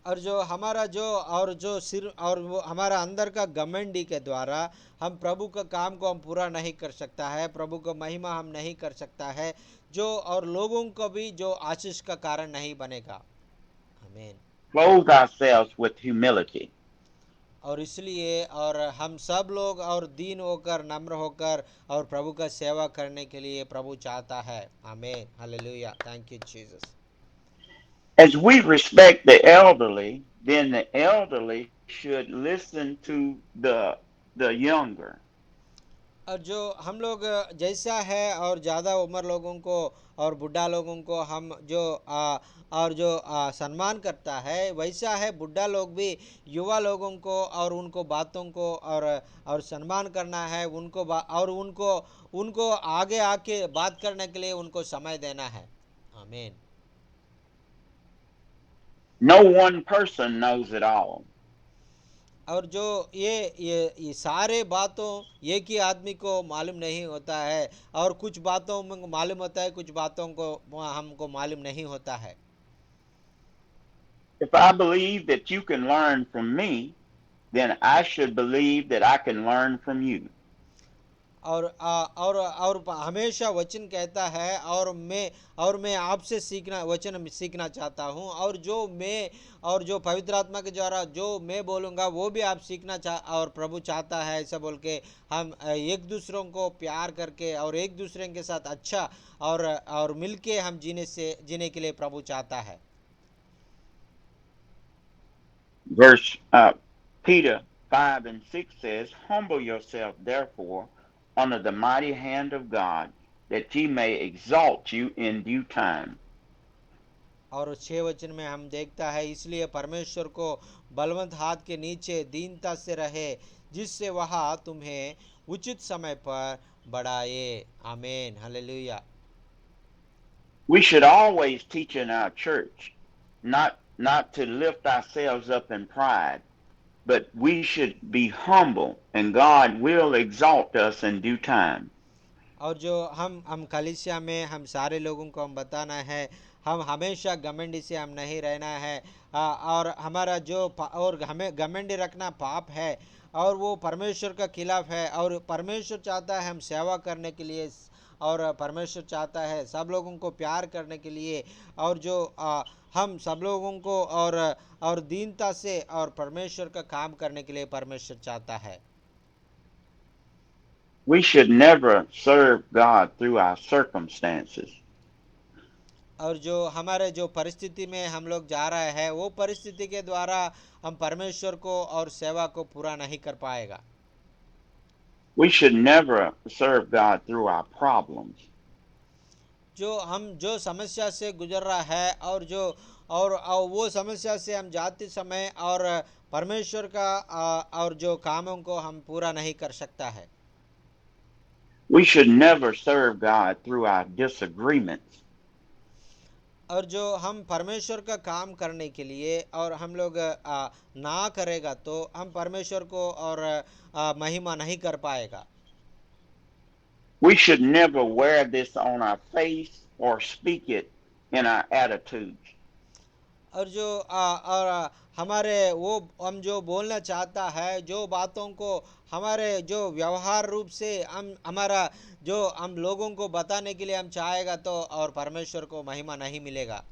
और जो हमारा जो सिर और वो हमारा अंदर का घमंडी के द्वारा हम प्रभु का काम को हम पूरा नहीं कर सकता है, प्रभु का महिमा हम नहीं कर सकता है, जो और लोगों को भी जो आशीष का कारण नहीं बनेगा। आमीन। Clothe ourselves with humility. और इसलिए और हम सब लोग और दीन होकर नम्र होकर और प्रभु का सेवा करने के लिए प्रभु चाहता है। आमीन, hallelujah, thank you Jesus. As we respect the elderly, then the elderly should listen to the younger. और जो हम लोग जैसा है और ज़्यादा उम्र लोगों को और बूढ़ा लोगों को हम जो सम्मान करता है, वैसा है बूढ़ा लोग भी युवा लोगों को और उनको बातों को और सम्मान करना है, उनको आगे आके बात करने के लिए उनको समय देना है। आमीन। No one person knows it all. और जो ये सारे बातों एक ही आदमी को मालूम नहीं होता है, और कुछ बातों में मालूम होता है, कुछ बातों को हमको मालूम नहीं होता है। If I believe that you can learn from me, then I should believe that I can learn from you. और हमेशा वचन कहता है, और मैं आपसे वचन सीखना चाहता हूँ, और जो पवित्र आत्मा के द्वारा जो मैं बोलूँगा वो भी आप और प्रभु चाहता है, ऐसा बोल के हम एक दूसरों को प्यार करके और एक दूसरे के साथ अच्छा और मिलके हम जीने के लिए प्रभु चाहता है। Verse Peter 5 and 6 says, Humble yourself, therefore, under the mighty hand of God, that he may exalt you in due time. और 6 वचन में हम देखता है, इसलिए परमेश्वर को बलवंत हाथ के नीचे दीनता से रहे, जिससे वह तुम्हें उचित समय पर बढ़ाए। आमीन, hallelujah. We should always teach in our church not to lift ourselves up in pride, but we should be humble, and God will exalt us in due time. और जो हम कलीसिया में हम सारे लोगों को हम बताना है, हम हमेशा घमंडी से हम नहीं रहना है, और हमारा और हमें घमंडी रखना पाप है, और वो परमेश्वर का खिलाफ है, और परमेश्वर चाहता है हम सेवा करने के लिए, और परमेश्वर चाहता है सब लोगों को प्यार करने के लिए, और हम सब लोगों को और दीनता से और परमेश्वर का काम करने के लिए परमेश्वर चाहता है। We should never serve God through our circumstances. और जो हमारे जो परिस्थिति में हम लोग जा रहे हैं, वो परिस्थिति के द्वारा हम परमेश्वर को और सेवा को पूरा नहीं कर पाएगा। We should never serve God through our problems. जो समस्या से गुजर रहा है, और वो समस्या से हम जाते समय और परमेश्वर का और जो कामों को हम पूरा नहीं कर सकता है। We should never serve God through our disagreements. और जो हम परमेश्वर का काम करने के लिए और हम लोग ना करेगा तो हम परमेश्वर को और महिमा नहीं कर पाएगा। We should never wear this on our face or speak it in our attitudes. और हमारे वो हम जो बोलना चाहता है, जो बातों को हमारे जो व्यवहार रूप से हमारा जो हम लोगों को बताने के लिए हम चाहेगा तो और परमेश्वर को महिमा नहीं मिलेगा।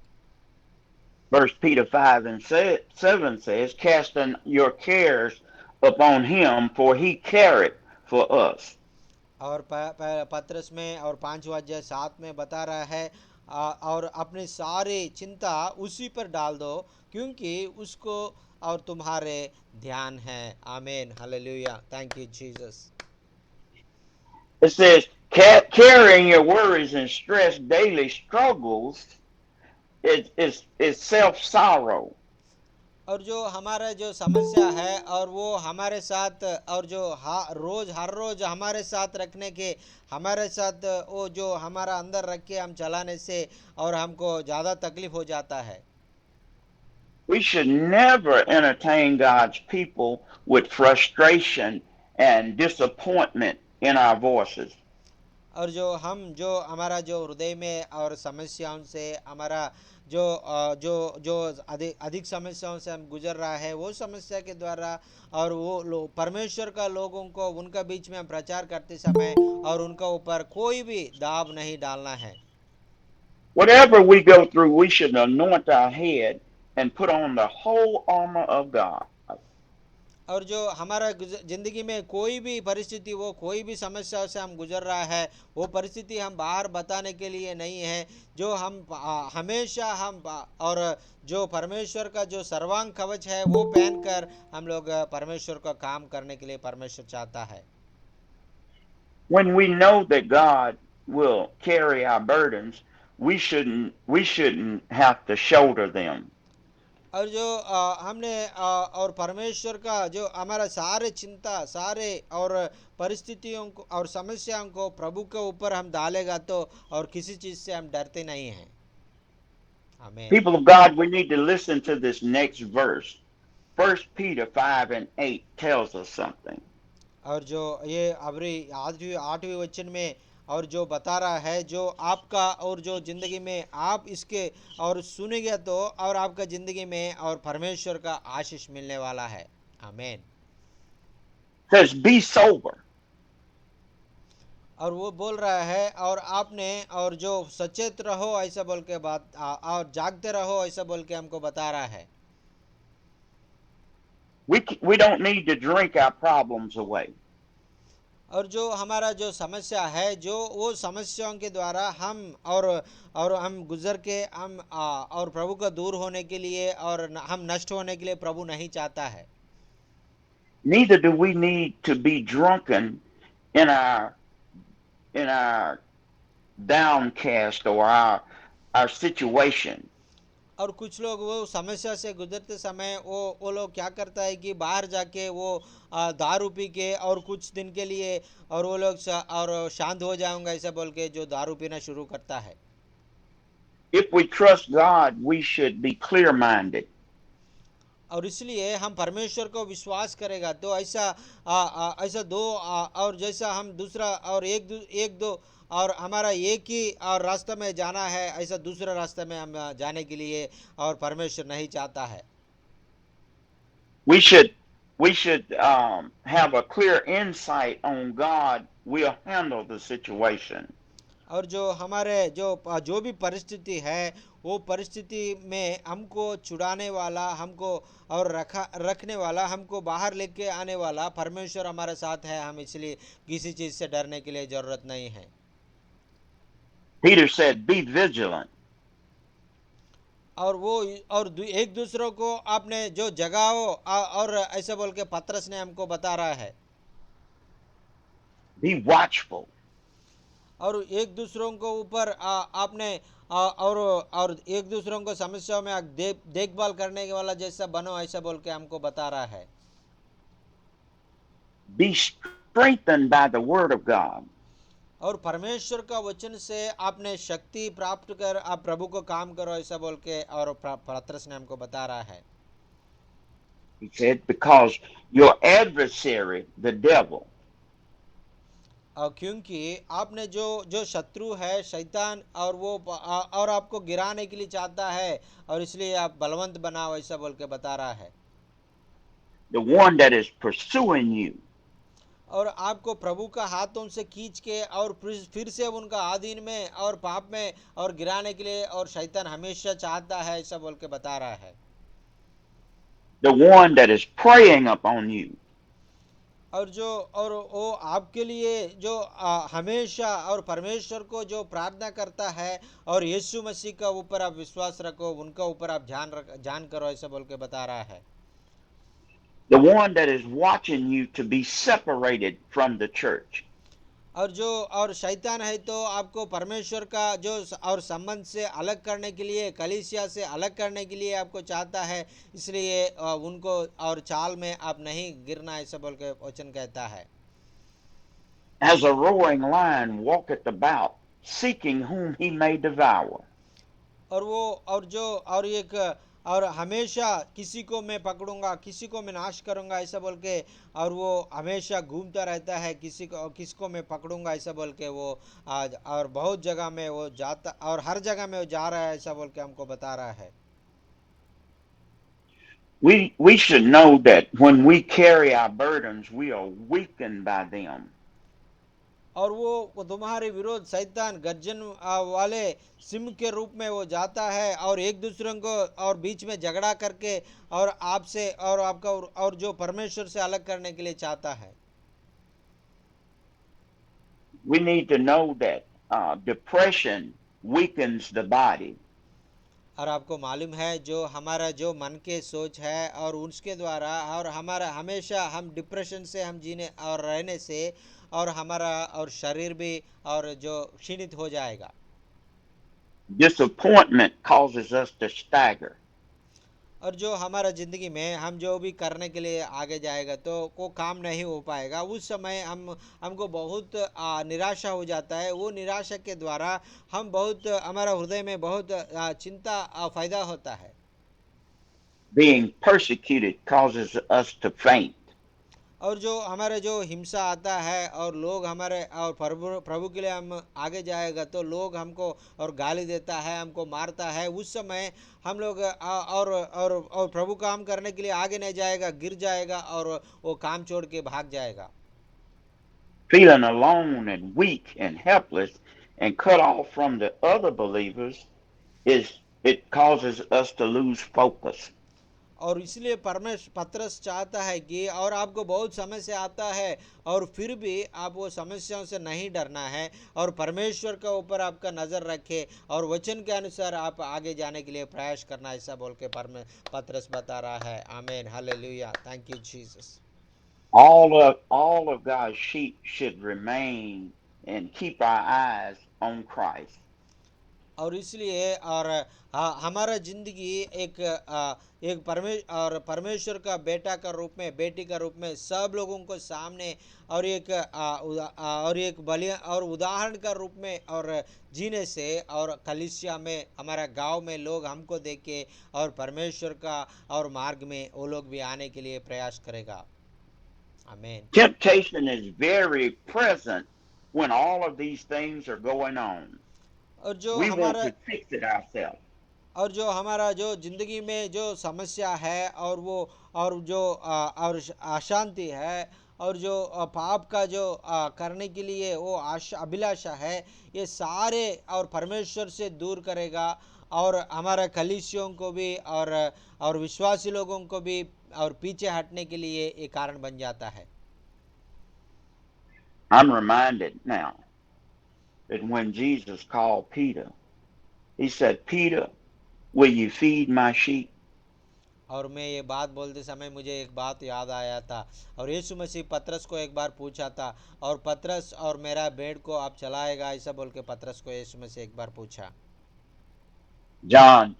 Verse Peter 5 and 7 says, Casting your cares upon him, for he careth for us. और पत्रस में और 5वां अध्याय 7 में बता रहा है, और अपनी सारी चिंता उसी पर डाल दो, क्योंकि उसको और तुम्हारे ध्यान है। आमीन, hallelujah, thank you Jesus. It says, carrying your worries and stress daily struggles is self-sorrow. और जो हमारा जो समस्या है और वो हमारे साथ और जो हर रोज हमारे साथ रखने के हमारे साथ वो जो हमारा अंदर रख के हम चलाने से और हमको ज़्यादा तकलीफ हो जाता है। We should never entertain God's people with frustration and disappointment in our voices. और जो हमारा जो हृदय में और समस्याओं से हमारा जो अधिक समस्याओं से हम गुजर रहा है, वो समस्या के द्वारा और वो परमेश्वर का लोगों को उनका बीच में हम प्रचार करते समय और उनका ऊपर कोई भी दाब नहीं डालना है। Whatever we go through, we should anoint our head and put on the whole armor of God. और जो हमारा जिंदगी में कोई भी परिस्थिति वो कोई भी समस्या से हम गुजर रहा है, वो परिस्थिति हम बाहर बताने के लिए नहीं है, जो हम हमेशा हम और जो परमेश्वर का जो सर्वांग कवच है वो पहनकर हम लोग परमेश्वर का काम करने के लिए परमेश्वर चाहता है। When we know that God will carry our burdens, we shouldn't have to shoulder them. और जो हमने और परमेश्वर का जो हमारा सारे चिंता सारे और परिस्थितियों को और समस्याओं को प्रभु के ऊपर हम डालेगा तो और किसी चीज़ से हम डरते नहीं हैं। आमीन। People of God, we need to listen to this next verse. 1 Peter 5 and 8 tells us something. और जो ये अबरी आठवीं वचन में और जो बता रहा है जो आपका और जो जिंदगी में आप इसके और सुनेंगे तो और आपका जिंदगी में और परमेश्वर का आशीष मिलने वाला है। आमीन। It says, be sober. और वो बोल रहा है और आपने और जो सचेत रहो ऐसा बोल के बात और जागते रहो ऐसा बोल के हमको बता रहा है। We don't need to drink our problems away. और जो हमारा जो समस्या है जो वो समस्याओं के द्वारा हम और हम गुजर के हम और प्रभु का दूर होने के लिए और हम नष्ट होने के लिए प्रभु नहीं चाहता है। Neither do we need to be drunken in our downcast or our situation. और कुछ लोग वो समस्या से गुजरते समय वो लोग क्या करता है कि बाहर जाके वो दारू पी के और कुछ दिन के लिए और वो लोग और शांत हो जाऊंगा ऐसा बोल के जो दारू पीना शुरू करता है। If we trust God, we should be clear-minded. और इसलिए हम परमेश्वर को विश्वास करेगा तो ऐसा ऐसा दो और जैसा हम दूसरा और एक दो और हमारा एक ही और रास्ते में जाना है ऐसा दूसरा रास्ते में हम जाने के लिए और परमेश्वर नहीं चाहता है। We should have a clear insight on God will handle the situation. और जो हमारे जो भी परिस्थिति है वो परिस्थिति में हमको छुड़ाने वाला हमको और रखने वाला हमको बाहर लेके आने वाला परमेश्वर हमारे साथ है। हम इसलिए किसी चीज से डरने के लिए जरूरत नहीं है। Peter said, be vigilant. और वो और एक दूसरों को आपने जो जगाओ और ऐसे बोल के पतरस ने हमको बता रहा है। Be watchful. और एक दूसरों को ऊपर आपने और एक दूसरों को समस्याओं में देखभाल करने के वाला जैसा बनो ऐसा बोल के हमको बता रहा है। Be strengthened by the word of God. और परमेश्वर का वचन से आपने शक्ति प्राप्त कर आप प्रभु को काम करो ऐसा बोल के और पतरस ने हमको बता रहा है। He said, because your adversary, the devil, क्योंकि आपने जो शत्रु है शैतान और वो और आपको गिराने के लिए चाहता है और इसलिए आप बलवंत बनाओ ऐसा बोल के बता रहा है। the one that is pursuing you, और आपको प्रभु का हाथों से खींच के और फिर से उनका आधीन में और पाप में और गिराने के लिए और शैतान हमेशा चाहता है ऐसा बोल के बता रहा है। the one that is preying upon you, और वो आपके लिए जो हमेशा और परमेश्वर को जो प्रार्थना करता है और यीशु मसीह का ऊपर आप विश्वास रखो उनका ऊपर आप ध्यान करो ऐसा बोल के बता रहा है। the one that is watching you to be separated from the church. और शैतान है तो आपको परमेश्वर का जो और संबंध से अलग करने के लिए कलीसिया से अलग करने के लिए आपको चाहता है इसलिए उनको और चाल में आप नहीं गिरना ऐसा बोल के वचन कहता है। As a roaring lion walketh about, seeking whom he may devour. और वो और हमेशा किसी को मैं पकड़ूंगा किसी को मैं नाश करूंगा ऐसा बोल के और वो हमेशा घूमता रहता है किसको मैं पकड़ूंगा ऐसा बोल के वो आज और बहुत जगह में वो जाता और हर जगह में वो जा रहा है ऐसा बोल के हमको बता रहा है। We should know that when we carry our burdens, we are weakened by them. और वो तुम्हारे विरोध शैतान गर्जन वाले सिंह के रूप में वो जाता है और एक दूसरे को और बीच में झगड़ा करके और आपसे और आपका और जो परमेश्वर से अलग करने के लिए चाहता है। We need to know that depression weakens the body. और आपको मालूम है जो हमारा जो मन के सोच है और उसके द्वारा और हमारा हमेशा हम डिप्रेशन से हम जीने और रहने से और हमारा और शरीर भी और जो क्षीणित हो जाएगा। Disappointment causes us to stagger. और जो हमारा ज़िंदगी में हम जो भी करने के लिए आगे जाएगा तो वो काम नहीं हो पाएगा, उस समय हमको बहुत निराशा हो जाता है। वो निराशा के द्वारा हम बहुत हमारा हृदय में बहुत चिंता पैदा होता है। Being persecuted causes us to faint. और जो हमारे जो हिंसा आता है और लोग हमारे और प्रभु प्रभु के लिए हम आगे जाएगा तो लोग हमको और गाली देता है, हमको मारता है, उस समय हम लोग और प्रभु काम करने के लिए आगे नहीं जाएगा, गिर जाएगा और वो काम छोड़ के भाग जाएगा। Feeling alone and weak and helpless and cut off from the other believers it causes us to lose focus. और इसलिए पतरस चाहता है कि और आपको बहुत समस्या आता है और फिर भी आप वो समस्याओं से नहीं डरना है और परमेश्वर के ऊपर आपका नज़र रखे और वचन के अनुसार आप आगे जाने के लिए प्रयास करना, ऐसा बोल के पतरस बता रहा है। आमीन, hallelujah, thank you Jesus. All of God's sheep should remain and keep our eyes on Christ. और इसलिए और हमारा जिंदगी एक परमेश्वर का बेटा का रूप में, बेटी का रूप में सब लोगों को सामने और एक बलिया और उदाहरण का रूप में और जीने से और कलीसिया में हमारा गांव में लोग हमको देख के और परमेश्वर का और मार्ग में वो लोग भी आने के लिए प्रयास करेगा। आमीन। Temptation is very present when all of these things are going on. और जो We want हमारा to fix it ourselves. और जो हमारा जो जिंदगी में जो समस्या है और वो और जो और अशांति है और जो पाप का जो करने के लिए वो अभिलाषा है, ये सारे और परमेश्वर से दूर करेगा और हमारा कलीसियों को भी और विश्वासी लोगों को भी और पीछे हटने के लिए एक कारण बन जाता है। I'm reminded now that when Jesus called Peter, he said, Peter, will you feed my sheep? और मैं ये बात बोलते समय मुझे एक बात याद आया था और यीशु मसीह पतरस को एक बार पूछा था और पतरस और मेरा भेड़ को आप चलाएगा, ऐसा बोल के पतरस को यीशु मसीह एक बार पूछा। John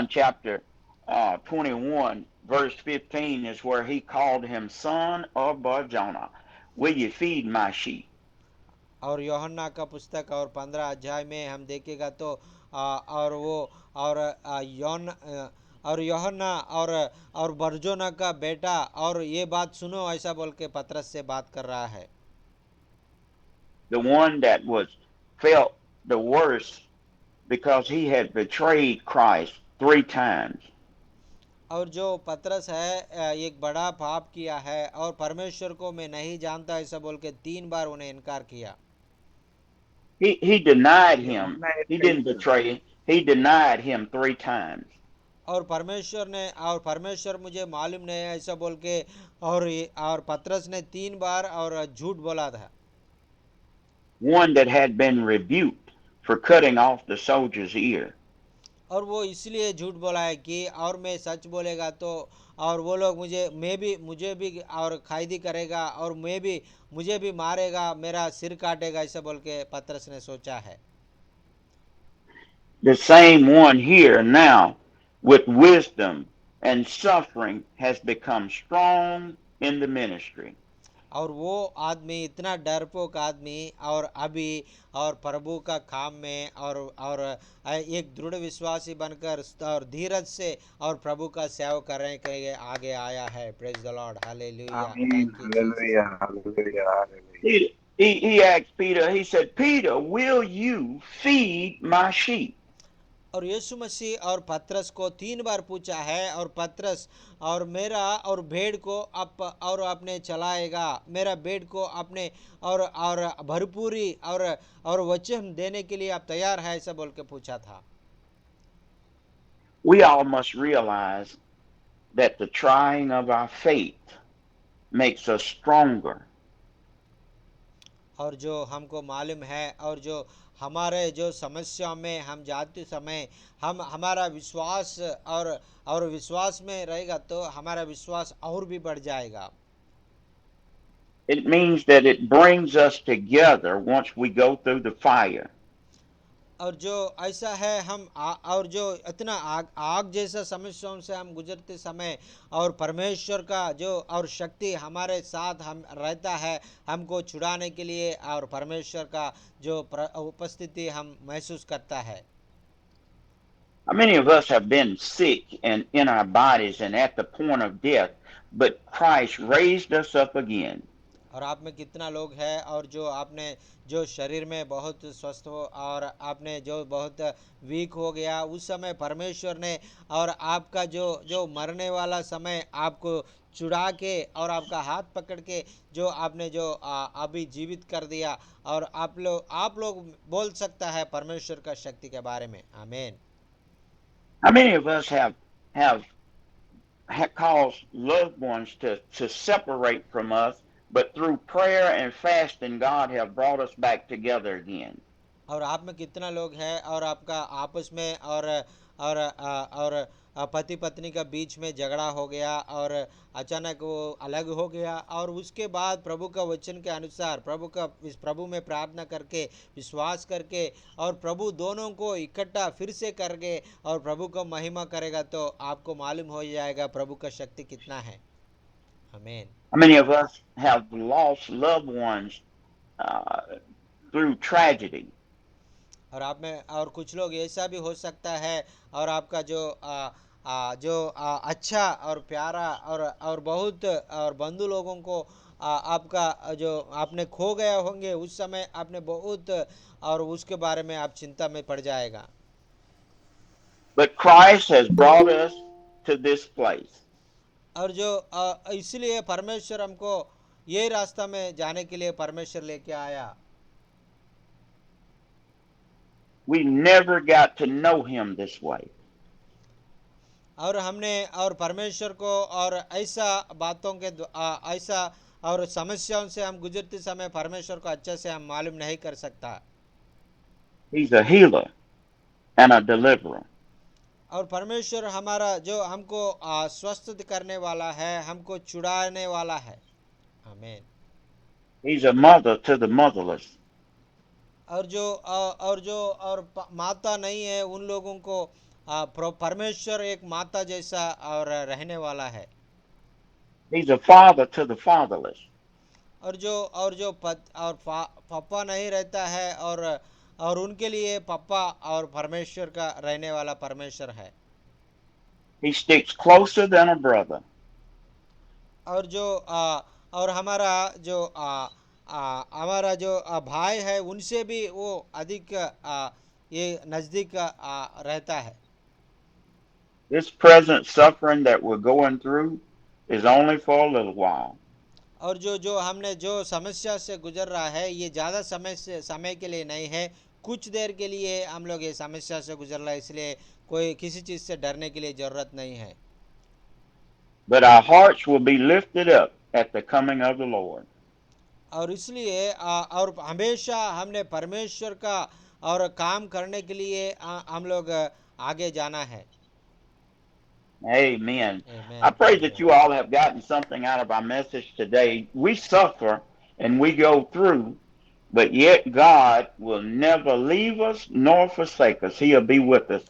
chapter 21 verse 15 is where he called him son of Barjona. Will you feed my sheep? और यूहन्ना का पुस्तक और 15 अध्याय में हम देखेगा तो और वो और यूहन्ना और बरजोना का बेटा और ये बात सुनो, ऐसा बोल के पतरस से बात कर रहा है। The one that was felt the worst because he had betrayed Christ 3 times. और जो पतरस है एक बड़ा पाप किया है और परमेश्वर को मैं नहीं जानता ऐसा बोल के 3 बार उन्हें इनकार किया। He denied him. He didn't betray him. He denied him 3 times. और परमेश्वर मुझे मालूम नहीं है ऐसा बोल के और पतरस ने 3 बार और झूठ बोला था। One that had been rebuked for cutting off the soldier's ear. और वो इसलिए झूठ बोला है कि और मैं सच बोलेगा तो और वो लोग मुझे भी और कैदी करेगा और मुझे भी मारेगा, मेरा सिर काटेगा, ऐसा बोल के पतरस ने सोचा है। The same one here now with wisdom and suffering has become strong in the ministry. और वो आदमी इतना डरपोक आदमी और अभी और प्रभु का काम में और एक दृढ़ विश्वासी बनकर और धीरज से और प्रभु का सेवा करने के लिए आगे आया है। Praise the Lord, hallelujah, thank you Hallelujah, hallelujah, hallelujah. He asked Peter, he said, Peter, will you feed my sheep? और यीशु मसीह और पतरस को 3 बार पूछा है और पतरस और मेरा और भेड़ को और आपने चलाएगा, मेरा भेड़ को आपने और भरपूरी और वचन देने के लिए आप तैयार है, ऐसा बोल के पूछा था। We all must realize that the trying of our faith makes us stronger. और जो हमको मालूम है और जो हमारे जो समस्या में हम जाते समय हमारा विश्वास और विश्वास में रहेगा तो हमारा विश्वास और भी बढ़ जाएगा। It means that it brings us together once we go through the fire. और जो ऐसा है और जो इतना आग जैसा समस्याओं से हम गुजरते समय और परमेश्वर का जो और शक्ति हमारे साथ हम रहता है हमको छुड़ाने के लिए और परमेश्वर का जो उपस्थिति हम महसूस करता है। How many of us have been sick and in our bodies and at the point of death, but Christ raised us up again? और आप में कितना लोग हैं और जो आपने जो शरीर में बहुत स्वस्थ हो और आपने जो बहुत वीक हो गया उस समय परमेश्वर ने और आपका जो जो मरने वाला समय आपको चुरा के और आपका हाथ पकड़ के जो आपने जो अभी जीवित कर दिया और आप लोग बोल सकता है परमेश्वर का शक्ति के बारे में। आमीन। How many of us have caused loved ones to separate from us, but through prayer and fasting, God have brought us back together again? और आप में कितना लोग हैं और आपका आपस में और पति पत्नी का बीच में झगड़ा हो गया और अचानक वो अलग हो गया और उसके बाद प्रभु का वचन के अनुसार प्रभु में प्रार्थना करके विश्वास करके और प्रभु दोनों को इकट्ठा फिर से करके और प्रभु को महिमा करेगा तो आपको मालूम हो जाएगा प्रभु का शक्ति कितना है। आमीन। How many of us have lost loved ones through tragedy? और आप में और कुछ लोग ऐसा भी हो सकता है और आपका जो अच्छा और प्यारा और बहुत और बंधु लोगों को आपका जो आपने खो गए होंगे उस समय आपने बहुत और उसके बारे में आप चिंता में पड़ जाएगा। But Christ has brought us to this place. और जो इसलिए परमेश्वर हमको ये रास्ता में जाने के लिए परमेश्वर लेके आया। We never got to know him this way. और हमने और परमेश्वर को और ऐसा बातों के ऐसा और समस्याओं से हम गुजरते समय परमेश्वर को अच्छे से हम मालूम नहीं कर सकता। He's a healer and a deliverer. और परमेश्वर हमारा जो हमको स्वस्थ करने वाला है हमको छुड़ाने वाला है। आमीन। He's a mother to the motherless. और माता नहीं है उन लोगों को परमेश्वर एक माता जैसा और रहने वाला है। He's a father to the fatherless. और जो पापा नहीं रहता है और उनके लिए पापा और परमेश्वर का रहने वाला परमेश्वर है। He sticks closer than a brother. और हमारा जो भाई है उनसे भी वो अधिक ये नज़दीक रहता है। This present suffering that we're going through is only for a little while. और जो हमने जो समस्या से गुजर रहा है ये ज़्यादा समय के लिए नहीं है, कुछ देर के लिए हम लोग ये समस्या से गुजर रहा है, इसलिए कोई किसी चीज़ से डरने के लिए ज़रूरत नहीं है। But our hearts will be lifted up at the coming of the Lord. और इसलिए और हमेशा हमने परमेश्वर का और काम करने के लिए हम लोग आगे जाना है। Amen. Amen. I pray that you all have gotten something out of our message today. We suffer and we go through, but yet God will never leave us nor forsake us. He'll be with us.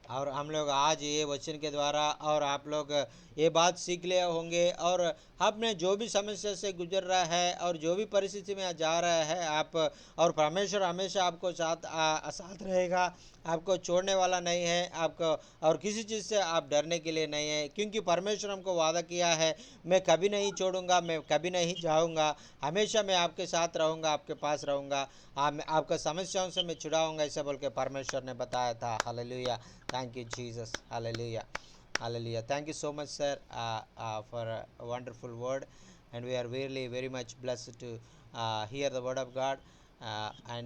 और हम लोग आज ये वचन के द्वारा और आप लोग ये बात सीख लिए होंगे और आपने जो भी समस्या से गुजर रहा है और जो भी परिस्थिति में जा रहा है आप और परमेश्वर हमेशा आपको साथ रहेगा, आपको छोड़ने वाला नहीं है, आपको और किसी चीज़ से आप डरने के लिए नहीं है, क्योंकि परमेश्वर हमको वादा किया है मैं कभी नहीं छोड़ूंगा, मैं कभी नहीं जाऊंगा, हमेशा मैं आपके साथ रहूंगा, आपके पास रहूंगा, आपका समस्याओं से मैं छुड़ाऊंगा, ऐसा बोल के परमेश्वर ने बताया था। Hallelujah. Thank you, Jesus. Hallelujah. Hallelujah. Thank you so much, sir, for a wonderful word. And we are really very much blessed to hear the word of God. I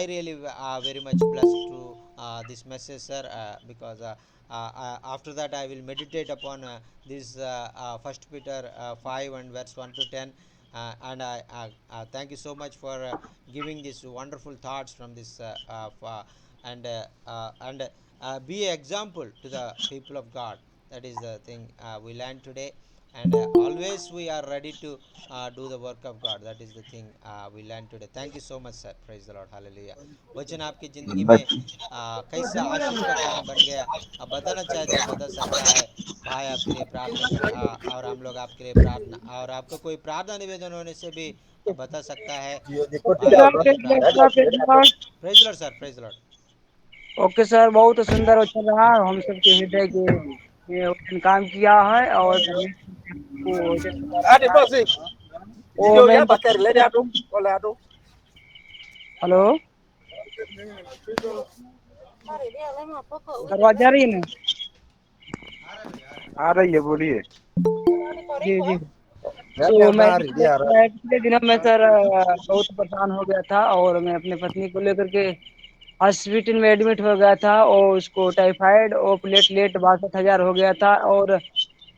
really very much blessed to this message, sir, because after that I will meditate upon this 1 Peter 5 and verse 1 to 10. And I thank you so much for giving these wonderful thoughts from this and be an example to the people of God. That is the thing we learned today. and always we are ready to do the work of God. That is the thing we learned today. Thank you so much, sir. Praise the Lord. Hallelujah. वचन आपकी ज़िंदगी में कैसा आशीष का कारण बन गया, आप बताना चाहे तो बता सकता है। भाई आपके लिए प्रार्थना कर और हम लोग आपके लिए प्रार्थना, और आपका कोई प्रार्थना निवेदन होने से भी आप बता सकता है। ओके भाई सर, आपके लिए प्रेज लॉर्ड प्रार्थना सर, करेंगे। Praise Lord. Praise Lord sir, praise Lord. Okay sir, बहुत सुंदर वचन रहा, हम सबके हृदय के ये वचन काम किया है और परमेश्वर को वचन बता Ade रहा है। basi. और Video मैं ya bakar le ado. Ole ado. Hello, आवाज आ रही है ना? आ रही है, बोलिए। जी जी। रहते तो मैं अपना रिया रहा। पिछले दिनों में सर बहुत परेशान हो गया था और मैं अपने पत्नी को लेकर के हॉस्पिटल में एडमिट हो गया था और उसको टाइफाइड और प्लेटलेट 62,000 हो गया था और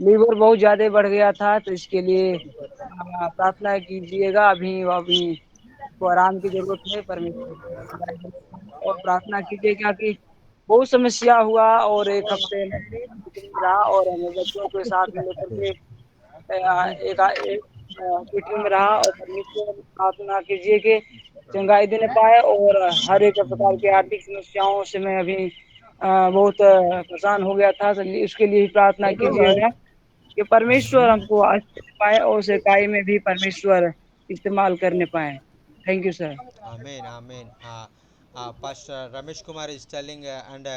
लीवर बहुत ज़्यादा बढ़ गया था। तो इसके लिए प्रार्थना कीजिएगा। अभी अभी को आराम की जरूरत है, परमेश्वर और प्रार्थना कीजिएगा कि बहुत समस्या हुआ और एक हफ्ते में रहा और हमें बच्चों के साथ में लेकर के एक मीटिंग में रहा और परमेश्वर प्रार्थना कीजिए कि चंगाई देने पाए और हर एक प्रकार की आर्थिक समस्याओं से मैं अभी बहुत परेशान हो गया था। तो उसके लिए भी प्रार्थना कीजिएगा कि परमेश्वर हमको आशीष दे पाए और सेवकाई में भी परमेश्वर इस्तेमाल करने पाए। Thank you sir. Amen, amen. Pastor Ramesh Kumar is telling, and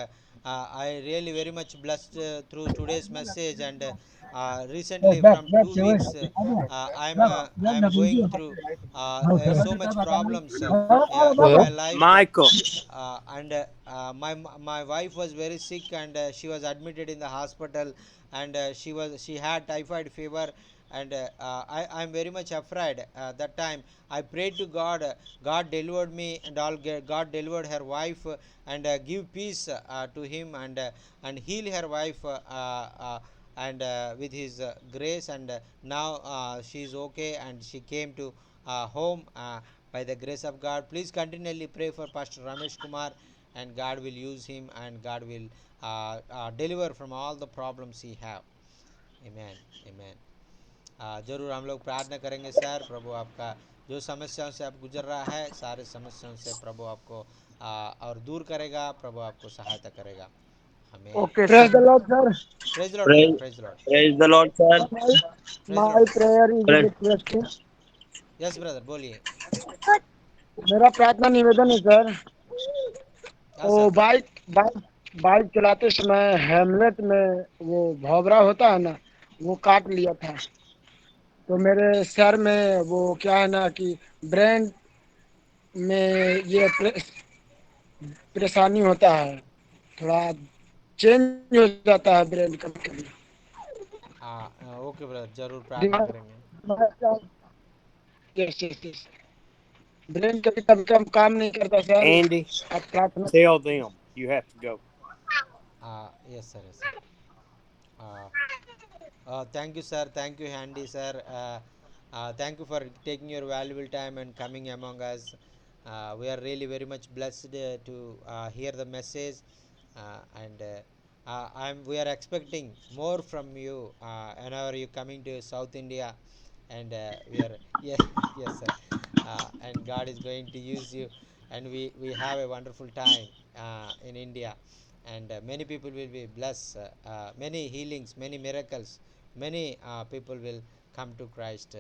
I really very much blessed through today's message. And recently, from 2 weeks, I'm going through so much problems in my life. Michael. And my wife was very sick, and she was admitted in the hospital, and she had typhoid fever, and I'm very much afraid. That time I prayed to God. God delivered me, and God delivered her wife, and give peace to him, and heal her wife, and with his grace, and now she is okay, and she came to home by the grace of God. Please continually pray for Pastor Ramesh Kumar, and God will use him, and God will deliver from all the problems he have. Amen. Amen. ज़रूर हम लोग प्रार्थना करेंगे sir. प्रभु आपका जो समस्याओं से आप गुजर रहा है, सारे समस्याओं से प्रभु आपको और दूर करेगा, प्रभु आपको सहायता करेगा। आमीन। Okay praise the Lord sir. Praise Lord brother, Praise, praise Lord, praise the Lord, sir. Praise my Lord. Prayer is Praise, request. Yes brother, बोलिए। मेरा प्रार्थना निवेदन है सर। हाँ वो सर। बाइक चलाते समय हेमलेट में वो भौबरा होता है ना, वो काट लिया था। तो मेरे सर में वो क्या है ना कि ब्रेन में ये परेशानी होता है, थोड़ा चेंज हो जाता है ब्रेन कभी कभी। ओके ब्रदर, ज़रूर प्रार्थना दिमाग करेंगे। यस यस यस, ब्रेन कभी कभी कम काम नहीं करता सर। Andy, आप प्रार्थना। tell them you have to go. Yes sir, yes sir. Thank you, sir. Thank you, Handy, sir. Thank you for taking your valuable time and coming among us. We are really very much blessed to hear the message, and we are expecting more from you whenever you coming to South India, and we are yes, yes, sir. And God is going to use you, and we have a wonderful time in India, and many people will be blessed, many healings, many miracles, many people will come to Christ,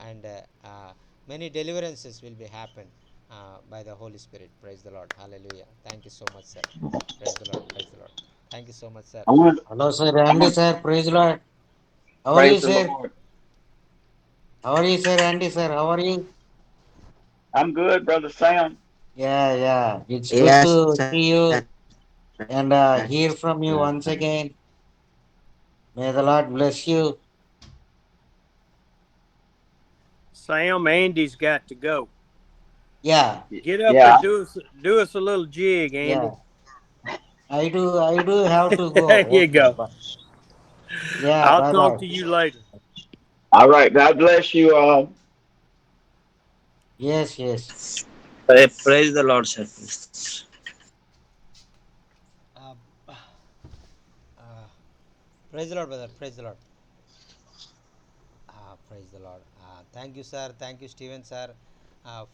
and many deliverances will be happen by the Holy Spirit. Praise the Lord. Hallelujah. Thank you so much, sir. Praise the Lord. Praise the Lord. Thank you so much, sir. I want, Hello, sir. I Andy, want sir. Praise Lord. How are you, praise the sir? Lord. How are you, sir? Andy, sir. How are you? I'm good, Brother Sam. Yeah. It's good yes, to sir. see you and hear from you once again. May the Lord bless you. Sam, Andy's got to go. Yeah. Get up Yeah, and do us a little jig, Yeah. Andy. I do have to go. There you Okay. go. Bye. Yeah. I'll Bye talk bye. to you later. all right. God bless you all. Yes. Praise the Lord, sir. Uh, uh, praise the Lord, brother. Praise the Lord. Praise the Lord. Thank you, sir. Thank you, Stephen, sir,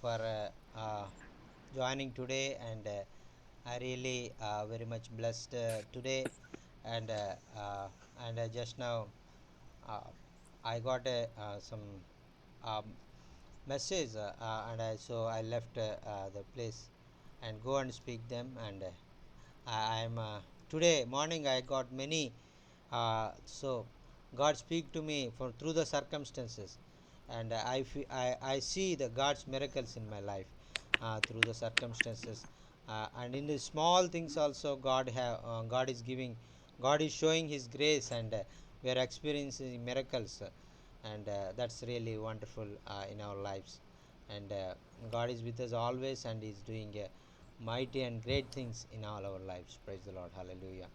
for joining today. And I really very much blessed today. And just now uh, I got some um, message, so I left the place and go and speak them. And I'm today morning I got many. So God speak to me for through the circumstances, and I see the God's miracles in my life through the circumstances, and in the small things also God is giving, God is showing His grace, and we are experiencing miracles, and that's really wonderful in our lives, and God is with us always, and is doing mighty and great things in all our lives. Praise the Lord. Hallelujah.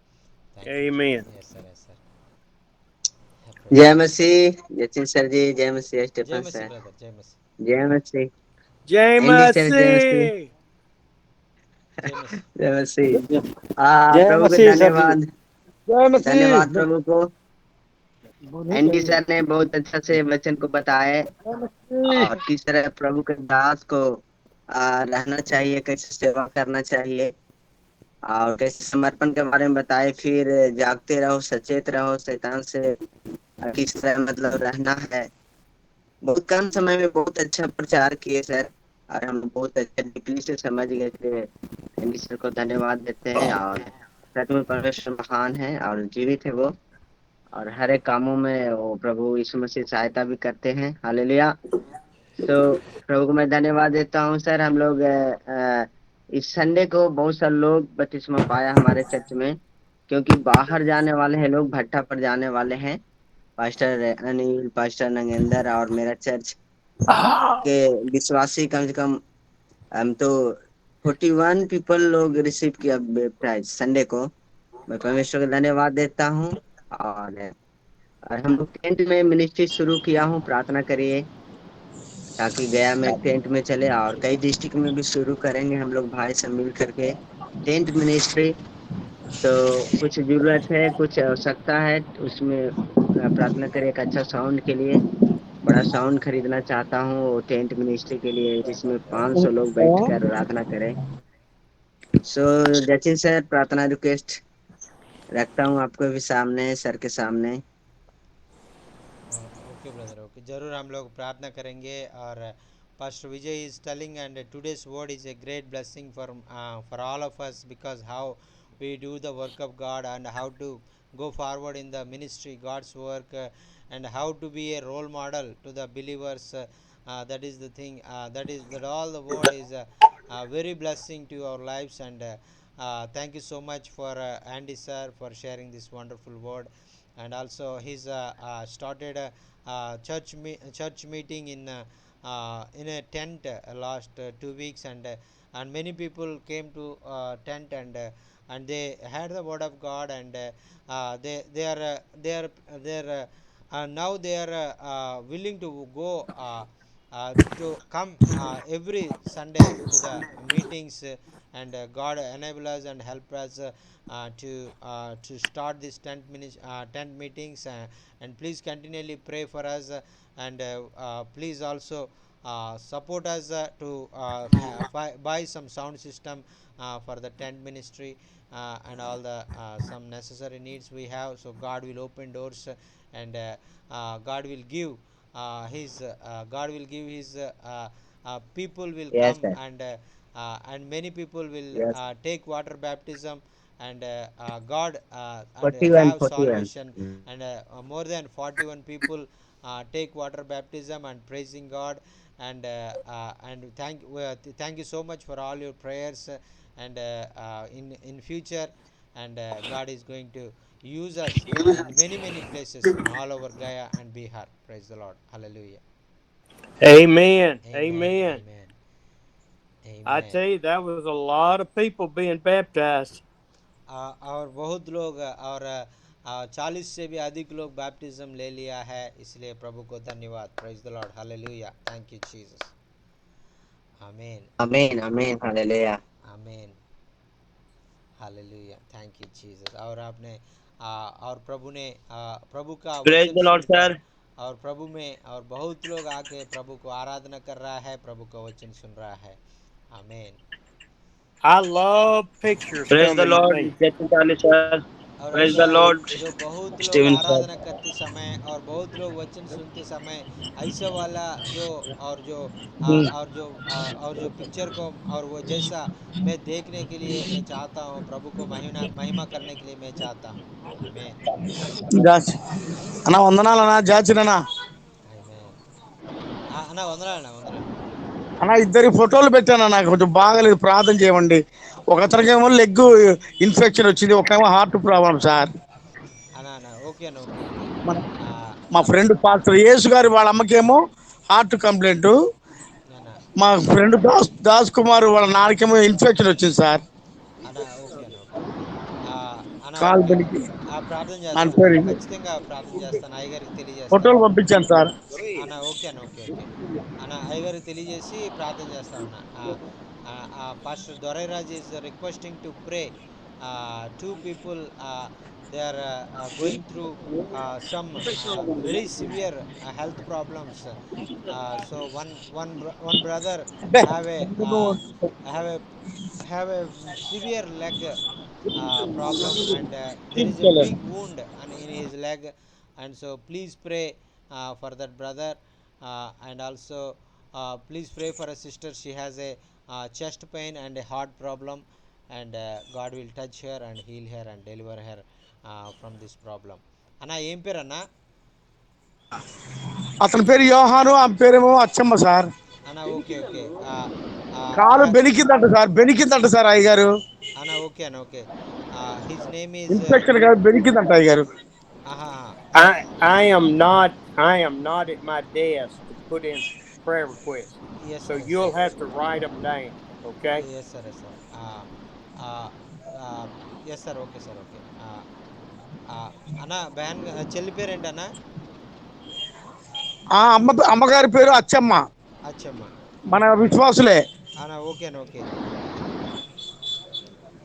Thank you, Jesus. Amen. Yes, sir. Yes, sir. Praise जय the Lord. मसीह Jatin sir ji, जय मसीह Jai Stephen Masi, sir, brother. Jai Masi. जय मसीह Andy sir, जय मसीह, Jamesy. Jai Masi. जय मसीह। जय प्रभु को मसीह sir जी। धन्यवाद, जय मसीह। धन्यवाद प्रभु को। बोलिए एंडी बोलिए। सर ने बहुत अच्छा से वचन को बताए, जय मसीह। और किस तरह प्रभु के दास को रहना चाहिए, कैसे सेवा करना चाहिए, और कैसे समर्पण के बारे में बताए। फिर जागते रहो, सचेत रहो, शैतान से किस तरह मतलब रहना है। बहुत कम समय में बहुत अच्छा प्रचार किए सर, और हम बहुत अच्छा डीपली से समझ गए थे। एंडी सर को धन्यवाद देते हैं, और सच में परमेश्वर महान है और जीवित है वो, और हर एक कामों में वो प्रभु यीशु मसीह सहायता भी करते हैं। हालेलुया। तो प्रभु को मैं धन्यवाद देता हूँ सर। हम लोग इस संडे को बहुत सारे लोग बपतिस्मा पाया हमारे चर्च में, क्योंकि बाहर जाने वाले हैं लोग, भट्टा पर जाने वाले हैं। पास्टर अनिल, पास्टर नगेंद्र और मेरा चर्च के विश्वासी कम से कम हम तो 41 पीपल लोग रिसीव किया बैप्टाइज संडे को। मैं परमेश्वर का धन्यवाद देता हूँ। और हम लोग टेंट में मिनिस्ट्री शुरू किया हूँ, प्रार्थना करिए ताकि गया में टेंट में चले, और कई डिस्ट्रिक्ट में भी शुरू करेंगे हम लोग भाई सब मिल करके टेंट मिनिस्ट्री। तो कुछ जरूरत है, कुछ आवश्यकता है, उसमें प्रार्थना करिए एक अच्छा साउंड के लिए। बड़ा साउंड खरीदना चाहता हूँ टेंट मिनिस्ट्री के लिए, जिसमें 500 लोग बैठकर आराधना करें। सो जचिन सर, प्रार्थना रिक्वेस्ट रखता हूँ आपको भी सामने, सर के सामने। ओके ब्रदर, ओके, जरूर हम लोग प्रार्थना करेंगे। और pastor Vijay is telling, and today's word is a great blessing for all of us, because how we do the work of God, and how to go forward in the ministry God's work, and how to be a role model to the believers. That is the thing, that all the word is very blessing to our lives. And thank you so much for Andy sir for sharing this wonderful word. And also he's started a church meeting in a tent last 2 weeks, and many people came to tent, and they had the word of God, and they are now they are willing to go to come every Sunday to the meetings, and God enable us and help us to start this tent meetings, and please continually pray for us, and please also support us to buy some sound system for the tent ministry, and all the some necessary needs we have. So God will open doors, and God will give his people will yes come, sir, and many people will yes. take water baptism, and God and 41 have 41। salvation, and more than 41 people take water baptism and praising God. And thank you so much for all your prayers, and in future, and God is going to use us in many places in all over Gaya and Bihar. Praise the Lord. Hallelujah. Amen. Amen. Amen. Amen. I Amen. tell you, that was a lot of people being baptized. और बहुत लोग, और 40 से भी अधिक लोग baptism ले लिया है, इसलिए प्रभु को धन्यवाद। Praise the Lord. Hallelujah. Thank you Jesus. आमीन। आमीन, आमीन, हालेलुया। आमीन। हालेलुया। Thank you Jesus. और आपने और प्रभु का प्रेज वचन द लॉर्ड सुनकर सर। और प्रभु में, और बहुत लोग आके प्रभु को आराधना कर रहा है, प्रभु का वचन सुन रहा है। आमीन। I love pictures Praise the coming to Lord, me. Chetan sir. और Praise the ऐसा Lord, जो बहुत लोग Stephen sir. आराधना करते समय और बहुत लोग वचन सुनते समय ऐसा वाला जो और जो और जो पिक्चर को और वो जैसा मैं देखने के लिए मैं चाहता हूँ, प्रभु को महिमा महिमा करने के लिए मैं चाहता हूँ। आमीन। జార్జ్ అన్న వందనాలన్నా జార్జ్ అన్న ఆమేన్. అన్న వందనాలన్నా, వందనాలు. అన్న ఇద్దరి ఫోటోలు పెట్టాను. నాకు కొంచెం బాగాలేదు, ప్రార్థన చేయమండి. ఒకతనికేమో లెగ్ ఇన్ఫెక్షన్ వచ్చింది, ఒకేమో హార్ట్ ప్రాబ్లం సార్. అన్న అన్న ఓకే అన్న, ఓకే ఓకే. మన ఆ, మా ఆ, ఫ్రెండ్ పాస్టర్ యేసు గారి వాళ్ళ అమ్మకేమో హార్ట్ కంప్లైంట్. అన్న మా ఫ్రెండ్ దాస్ కుమార్ వాళ్ళ నాన్నకేమో ఇన్ఫెక్షన్ వచ్చింది సార్. అన్న ఓకే అన్న, ఓకే ఓకే. అన్న కాలు ఓకే. బెనికి ప్రార్థన ఆయన చేస్తాను అన్న, పేరు ఖచ్చితంగా ప్రార్థన చేస్తాను, అయ్యగారికి తెలియజేస్తాను. ఫోటోలు పంపించాను సార్. అన్న ఓకే అన్న, ఓకే ఓకే. అన్న అయ్యగారికి తెలియజేసి ప్రార్థన చేస్తామన్న. Pastor Dorairaj is requesting to pray. Two people they are going through some very severe health problems. So one brother అంటే have a have a have a severe leg problem, and there is a big wound in his leg, and so please pray for that brother, and also please pray for a sister. She has a chest pain and a heart problem, and God will touch her and heal her and deliver her from this problem. అన్న ఏం పేరు అన్న? అతని పేరు యోహాను, ఆమె పేరేమో Achamma sir. అన్న ఓకే ఓకే. కాలు బెనికిందంట సార్, బెనికిందంట సార్ అయ్యగారు. అన్న ఓకే అన్న, okay. His name is infection కాదు, బెనికిందంట అయ్యగారు. I am not at my desk to put in prayer requests. Yes So sir, yes you'll sir. have to write them down, okay? Yes sir, yes sir. Yes sir, okay sir, okay. అన్న బయాన్ చెల్లి పేరు ఏంటన్న? ఆ అమ్మగారి పేరు అచ్చమ్మ, అచ్చమ్మ. మన విశ్వాసులే. అన్న ఓకే అన్న, ఓకే.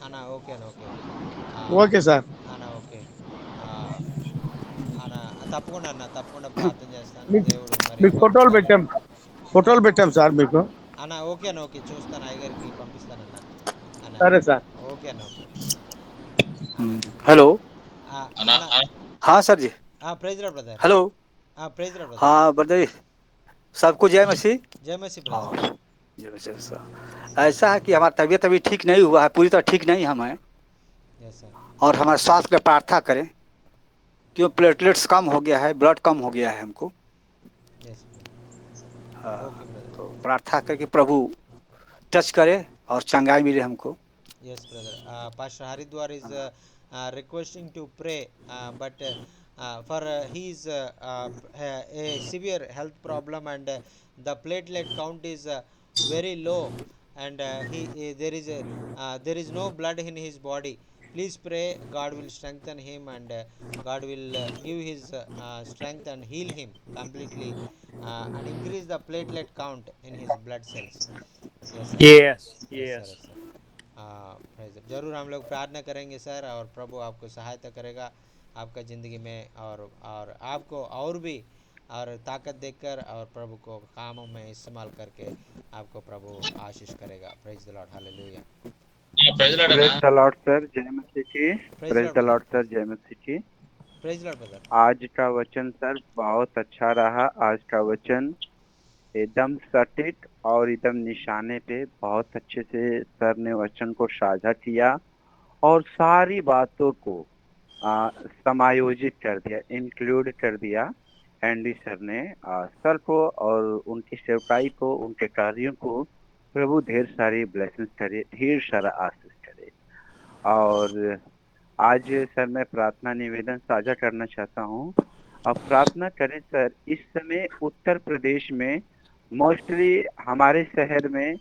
అన్న ఓకే అన్న, ఓకే. Okay sir. అన్న ఓకే. అన్న తప్పకుండా అన్న, తప్పకుండా ప్రార్థన చేస్తాను. మీకు దేవుడు మరి మీకు ఫోటోలు పంపించాలి. పెట్టాం, ఫోటోలు పెట్టాం సార్ మీకు. అన్న ఓకే అన్న, ఓకే. చూస్తాను, అయ్యగారికి పంపిస్తానన్న. అన్న సరే సార్. ఓకే అన్న, ఓకే. हेलो. అన్న हाँ सर जी. Praise Lord brother. Hello. Praise Lord brother. हाँ ब्रदर, सबको जय मसीह. जय मसीह ब्रदर. जय मसीह सर. ऐसा है कि हमारा तबीयत अभी ठीक नहीं हुआ है, पूरी तरह ठीक नहीं हम हैं, यस सर. और हमारे स्वास्थ्य के प्रार्थना करें, क्यों प्लेटलेट्स कम हो गया है, ब्लड कम हो गया है हमको. यस हाँ, ओके ब्रदर. तो प्रार्थना करके प्रभु टच करे और चंगाई मिले हमको. Yes, brother. Pastor Haridwar is requesting to pray, but for his a severe health problem, and the platelet count is very low, and there is no blood in his body. Please pray. God will strengthen him, and God will give his strength and heal him completely, and increase the platelet count in his blood cells. Yes, sir. Yes, Yes, sir. yes. Yes, sir. ज़रूर हम लोग प्रार्थना करेंगे sir, और प्रभु आपको सहायता करेगा आपका ज़िंदगी में, और आपको और भी और ताकत देकर और प्रभु को कामों में इस्तेमाल करके आपको प्रभु आशीष करेगा. Praise the Lord. Hallelujah. Praise the Lord sir, जय मसीह की. Praise praise the Lord sir, जय मसीह की. Praise Lord brother. आज का वचन सर बहुत अच्छा रहा. आज का वचन एकदम सटीक और एकदम निशाने पे बहुत अच्छे से सर ने वचन को साझा किया और सारी बातों को समायोजित कर दिया, इंक्लूड कर दिया. एंडी सर ने सर को और उनकी सेवकाई को, उनके कार्यों को प्रभु ढेर सारी ब्लेसिंग्स करे, ढेर सारा आशीष करे. और आज सर मैं प्रार्थना निवेदन साझा करना चाहता हूँ. अब प्रार्थना करें सर. इस समय उत्तर प्रदेश में मोस्टली हमारे शहर में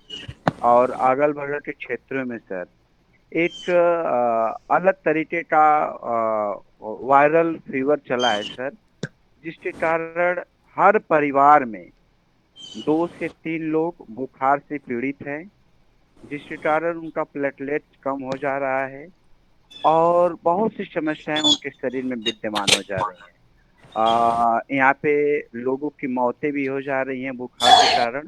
और अगल बगल के क्षेत्रों में सर एक अलग तरीके का वायरल फीवर चला है सर, जिसके कारण हर परिवार में 2 से 3 लोग बुखार से पीड़ित हैं, जिसके कारण उनका प्लेटलेट कम हो जा रहा है और बहुत सी समस्याएं उनके शरीर में विद्यमान हो जा रही हैं. यहाँ पे लोगों की मौतें भी हो जा रही हैं बुखार के कारण।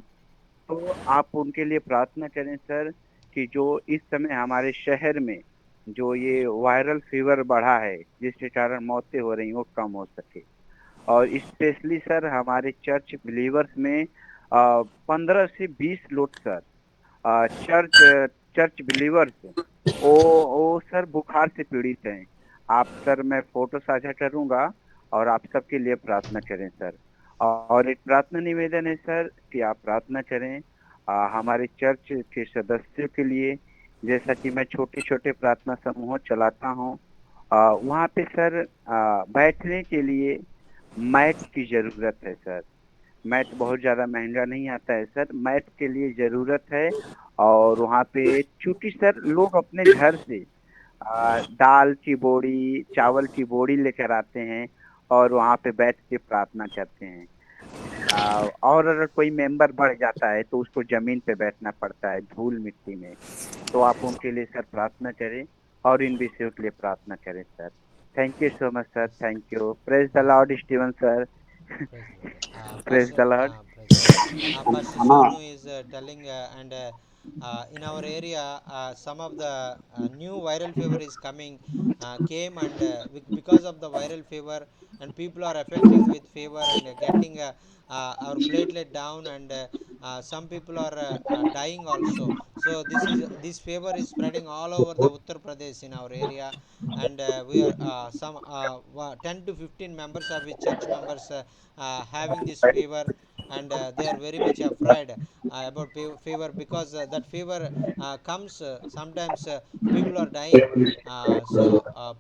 तो आप उनके लिए प्रार्थना करें सर, कि जो इस समय हमारे शहर में जो ये वायरल फीवर बढ़ा है जिसके कारण मौतें हो रही हैं वो कम हो सके। और स्पेशली सर हमारे चर्च बिलीवर्स में 15 से 20 लोग सर, चर्च चर्च बिलीवर्स, वो सर बुखार से पीड़ित हैं। आप सर, मैं फोटो साझा करूंगा और आप सबके लिए प्रार्थना करें सर। और एक प्रार्थना निवेदन है सर कि आप प्रार्थना करें हमारे चर्च के सदस्यों के लिए। जैसा कि मैं छोटे छोटे प्रार्थना समूह चलाता हूँ, वहाँ पे सर बैठने के लिए मैट की जरूरत है सर। मैट बहुत ज़्यादा महंगा नहीं आता है सर, मैट के लिए ज़रूरत है। और वहाँ पे चूंकि सर लोग अपने घर से दाल की बोरी, चावल की बोरी लेकर आते हैं और वहाँ पे बैठ के प्रार्थना करते हैं। और अगर कोई मेंबर बढ़ जाता है तो उसको जमीन पे बैठना पड़ता है धूल मिट्टी में। तो आप उनके लिए सर प्रार्थना करें और इन विषयों के लिए प्रार्थना करें sir. Thank you so much sir, thank you. Praise the Lord Steven sir. Praise the Lord. Praise the Lord. Praise the Lord. Pastor Sonu is telling, and in our area, some of the new viral fever is coming, came, and because of the viral fever, and people are affecting with fever and getting our platelet down, and some people are dying also. So this fever is spreading all over the Uttar Pradesh in our area, and we are 10 to 15 members of the church members having this fever, and they are very much afraid about fever, because that fever comes sometimes people are dying. So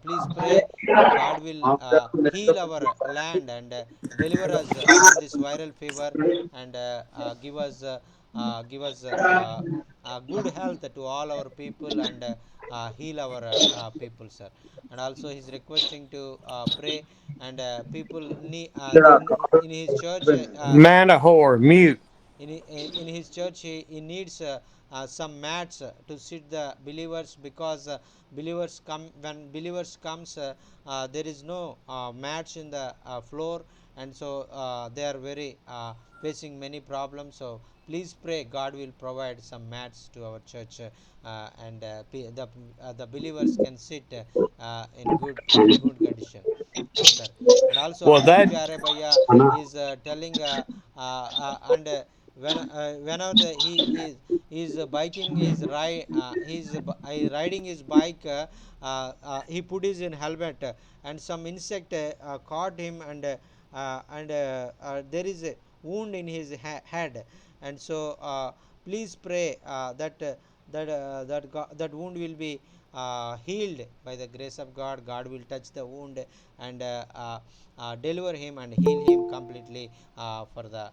please pray, God will heal our land and deliver us from this viral fever, and give us good health to all our people, and heal our people, sir. And also he's requesting to pray, and people need in his church, Manahor, mute. in his church, he needs some mats to sit the believers, because believers come when believers comes, there is no mats in the floor, and so they are very facing many problems. So please pray, God will provide some mats to our church, and the believers can sit in good condition. Yes, sir. And also Well, Abdul that Jare Bhaiya is telling, and whenever he is biking his ride, riding his bike, he put his in helmet, and some insect caught him, and there is a wound in his head, and so please pray that wound will be healed by the grace of God. God will touch the wound, and deliver him and heal him completely for the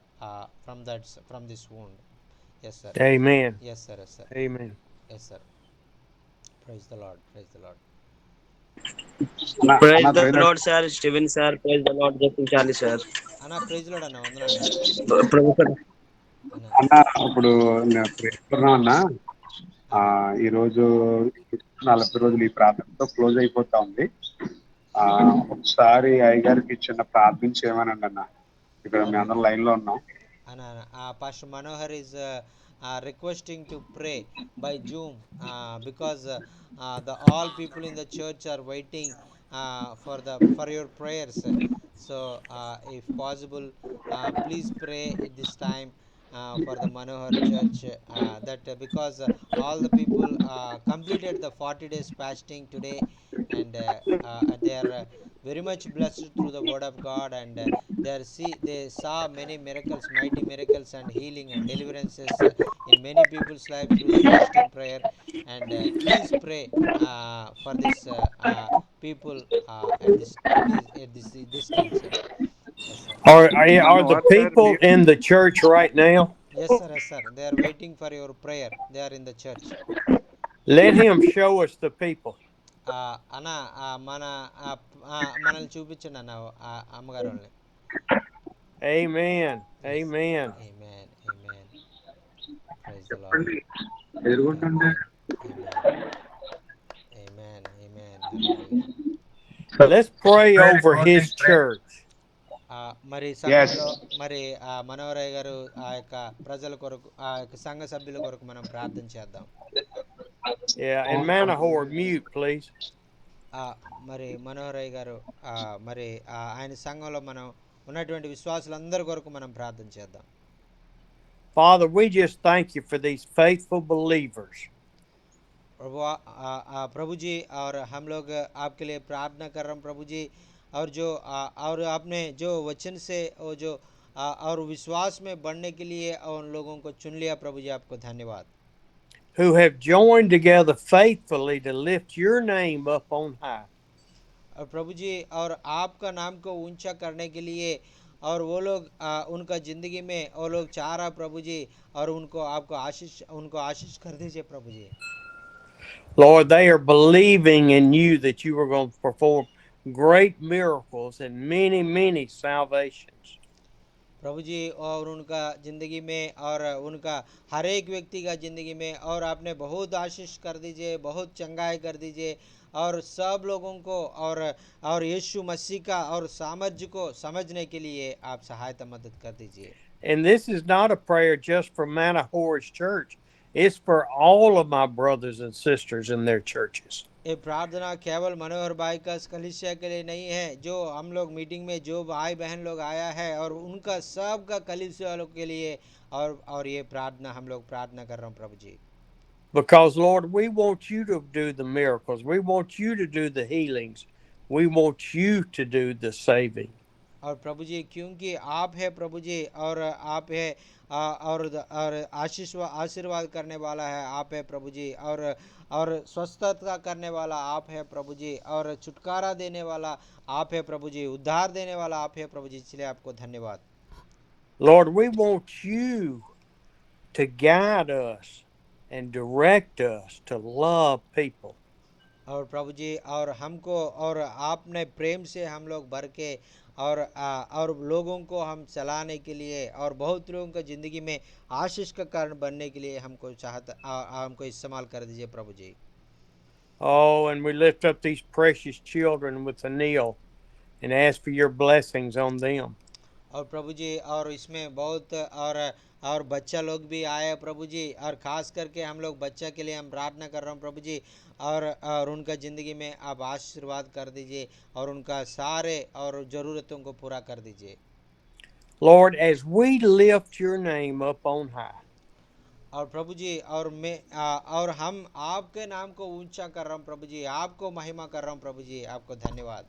from this wound. Yes, sir. amen. Yes, sir. Yes, sir. Amen. Yes, sir. Praise the Lord. Praise the Lord. Praise the Lord, sir. Steven, sir. Praise the Lord. Justin Charlie, sir. అన్న praise lord అన్న వందనాలన్న Professor. అన్న అన్న ఇప్పుడు నేను ప్రేస్తున్నాం అన్న. ఈరోజు 40 రోజులు ఈ ప్రార్థనతో క్లోజ్ అయిపోతా ఉంది. ఒకసారి అయ్యగారికి చిన్న ప్రార్థన చేయమనండి అన్న. ఇక్కడ మేము అందరం లైన్ లో ఉన్నాం. Pastor Manohar is requesting to pray by Zoom, because the all people in the church are waiting for your prayers. So, if possible, please pray at this time for the Manohar Church, that because all the people completed the 40 days fasting today, and they are very much blessed through the word of God, and they saw many miracles, mighty miracles, and healing and deliverances in many people's life through the fasting prayer. And please pray for this people at this time, sir. Yes, sir. Are the Manohar sir people mute. in the church right now? Yes, sir. Yes, sir. They are waiting for your prayer. They are in the church. Let him show us the people. అన్న మనల్ని చూపించండి అన్న అమ్మగారు వాళ్ళని. Amen. Yes. Amen. Amen. Amen. Praise the Lord. చెప్పండి, ఎదుర్కొంటుండే. Amen. Amen. Amen. Amen. Hallelujah. Let's pray over his church. మరి Yes. సమయంలో మరి మనోహరయ్య గారు ఆ యొక్క ప్రజల కొరకు ఆ యొక్క సంఘ సభ్యుల కొరకు మనం ప్రార్థన చేద్దాం. Yeah, and Manahoer, mute, please. మరి మనోహరయ్య గారు మరి ఆయన సంఘంలో మనం ఉన్నటువంటి విశ్వాసులందరి కొరకు మనం ప్రార్థన చేద్దాం. Father, we just thank you for these faithful believers. प्रभु जी और हम लोग आपके लिए प्रार्थना कर रहे हैं प्रभु जी, और आपने जो वचन से वो जो और विश्वास में बढ़ने के लिए और उन लोगों को चुन लिया प्रभु जी, आपको धन्यवाद. Who have joined together faithfully to lift your name up on high. और प्रभु जी और आपका नाम को ऊंचा करने के लिए और वो लोग उनका ज़िंदगी में वो लोग चाह रहा प्रभु जी, और उनको आशीष कर दीजिए प्रभु जी. Lord, they are believing in you that you are going to perform great miracles and many, many salvations. प्रभु जी और उनका ज़िंदगी में और उनका हर एक व्यक्ति का ज़िंदगी में और आपने बहुत आशीष कर दीजिए, बहुत चंगाई कर दीजिए, और सब लोगों को और यीशु मसीह का और सामर्थ्य को समझने के लिए आप सहायता मदद कर दीजिए. And this is not a prayer just for Manahore's church. It's for all of my brothers and sisters in their churches. ये प्रार्थना केवल मनोहर भाई का कलीसिया के लिए नहीं है, जो हम लोग मीटिंग में जो भाई बहन लोग आया है और उनका सब का कलीसिया वालों के लिए, और ये प्रार्थना हम लोग प्रार्थना कर रहे हैं प्रभु जी. Because Lord, we want you to do the miracles. We want you to do the healings. We want you to do the saving. और प्रभु जी क्योंकि आप है प्रभु जी, और आप है और आशीर्वाद करने वाला है आप है प्रभु जी, और स्वस्थता करने वाला आप है प्रभु जी, और छुटकारा देने वाला आप है प्रभु जी, उद्धार देने वाला आप है प्रभु जी, इसलिए आपको धन्यवाद. Lord, we want you to guide us and direct us to love people. और प्रभु जी और हमको और आपने प्रेम से हम लोग भर के और लोगों को हम चलाने के लिए और बहुत लोगों का ज़िंदगी में आशीष का कारण बनने के लिए हमको इस्तेमाल कर दीजिए प्रभु जी. Oh, and we lift up these precious children with Anil and ask for your blessings on them. और प्रभु जी और इसमें बहुत और बच्चा लोग भी आए प्रभु जी, और ख़ास करके हम लोग बच्चा के लिए हम प्रार्थना कर रहे हैं प्रभु जी, और उनका ज़िंदगी में आप आशीर्वाद कर दीजिए और उनका सारे और ज़रूरतों को पूरा कर दीजिए. Lord, as we lift your name up on high, और प्रभु जी और हम आपके नाम को ऊंचा कर रहे हैं प्रभु जी, आपको महिमा कर रहा हूँ प्रभु जी, आपको धन्यवाद.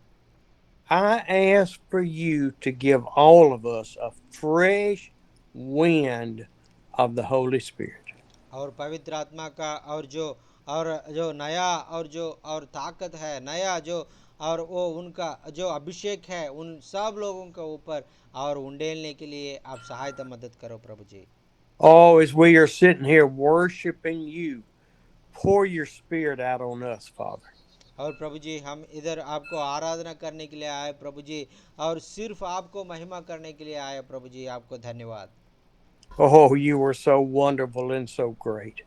I ask for you to give all of us a fresh wind of the Holy Spirit. और पवित्र आत्मा का और जो नया और ताकत है नया जो और वो उनका जो अभिषेक है उन सब लोगों के ऊपर और उंडेलने के लिए आप सहायता मदद करो प्रभु जी. Oh, as we are sitting here worshiping you, pour your spirit out on us, Father. और प्रभु जी हम इधर आपको आराधना करने के लिए आए प्रभु जी, और सिर्फ आपको महिमा करने के लिए आए प्रभु जी, आपको धन्यवाद. Oh, you were so wonderful and so great.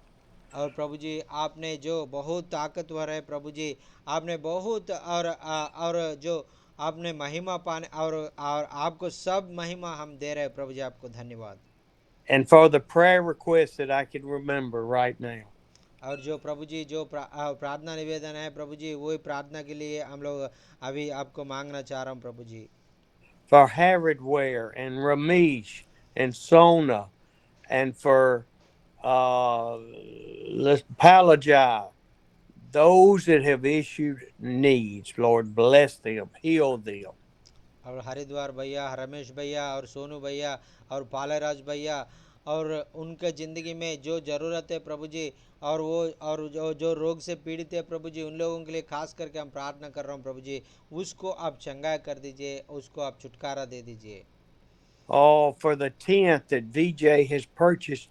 और प्रभु जी आपने जो बहुत ताकतवर है प्रभु जी, आपने बहुत और जो आपने महिमा पाने और आपको सब महिमा हम दे रहे हैं प्रभु जी, आपको धन्यवाद. And for the prayer requests that I can remember right now. और जो प्रभु जी जो प्रार्थना निवेदन है प्रभु जी, वही प्रार्थना के लिए हम लोग अभी आपको मांगना चाह रहा हूँ प्रभु जी. For Harrod Ware and Ramesh and Sona, and for Palajai, those that have issued needs, Lord, bless them, heal them. और हरिद्वार भैया, रमेश भैया और सोनू भैया और पालाराज भैया और उनके ज़िंदगी में जो ज़रूरत है प्रभु जी, और वो और जो रोग से पीड़ित है प्रभु जी, उन लोगों के लिए खास करके हम प्रार्थना कर रहे हैं प्रभु जी, उसको आप चंगा कर दीजिए, उसको आप छुटकारा दे दीजिए. Oh, for the tent that VJ has purchased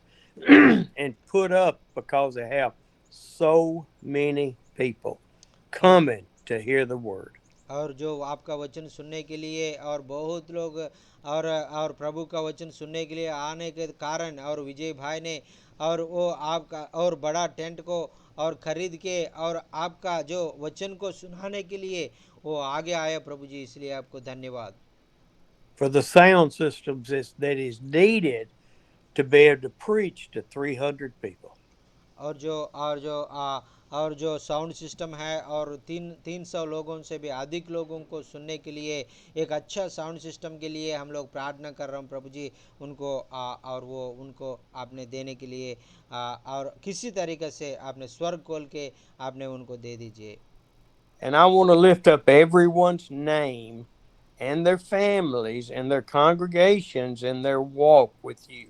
and put up because they have so many people coming to hear the word. और जो आपका वचन सुनने के लिए और बहुत लोग और प्रभु का वचन सुनने के लिए आने के कारण, और विजय भाई ने और वो आपका और बड़ा टेंट को और ख़रीद के और आपका जो वचन को सुनाने के लिए वो आगे आए प्रभु जी, इसलिए आपको धन्यवाद. for the sound systems that is needed to be able to preach to 300 people. और जो साउंड सिस्टम है और 300 लोगों से भी अधिक लोगों को सुनने के लिए एक अच्छा साउंड सिस्टम के लिए हम लोग प्रार्थना कर रहे हैं प्रभु जी उनको और वो उनको आपने देने के लिए और किसी तरीके से आपने स्वर्ग खोल के आपने उनको दे दीजिए. And I want to lift up everyone's name and their families and their congregations and their walk with you.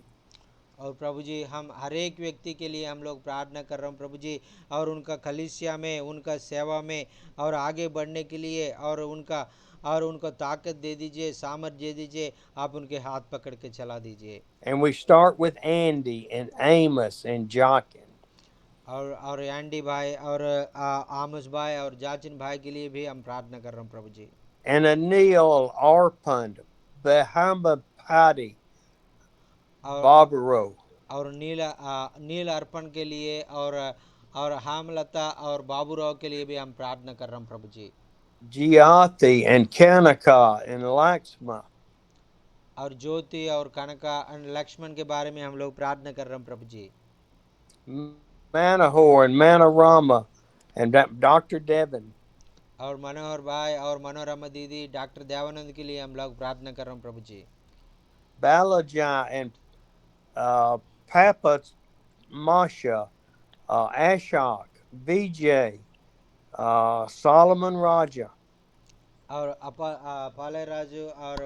और प्रभु जी हम हर एक व्यक्ति के लिए हम लोग प्रार्थना कर रहे हैं प्रभु जी और उनका कलीसिया में उनका सेवा में और आगे बढ़ने के लिए और उनको ताकत दे दीजिए सामर्थ दे दीजिए आप उनके हाथ पकड़ के चला दीजिए. And we start with Andy and Amos and Jochen. और एंडी भाई और आमोस भाई और जाचिन भाई के लिए भी हम प्रार्थना कर रहे हैं प्रभु जी. And Anil Arpand, Bahamapati, Barbaro. और नील अर्पण के लिए और हामलता और बाबूराव के लिए भी हम प्रार्थना कर रहे हैं प्रभु जी. Jyoti and Kanaka and Lakshma. और ज्योति और कनका और लक्ष्मण के बारे में हम लोग प्रार्थना कर रहे हैं प्रभु जी. Manahor and Manorama and Dr. Devin. और मनोहर भाई और मनोरमा दीदी डॉक्टर देवानंद के लिए हम लोग प्रार्थना कर रहे हैं प्रभु जी. Balaja and Papa Masha, Ashok, Vijay, Solomon Raja. और पाले राजू और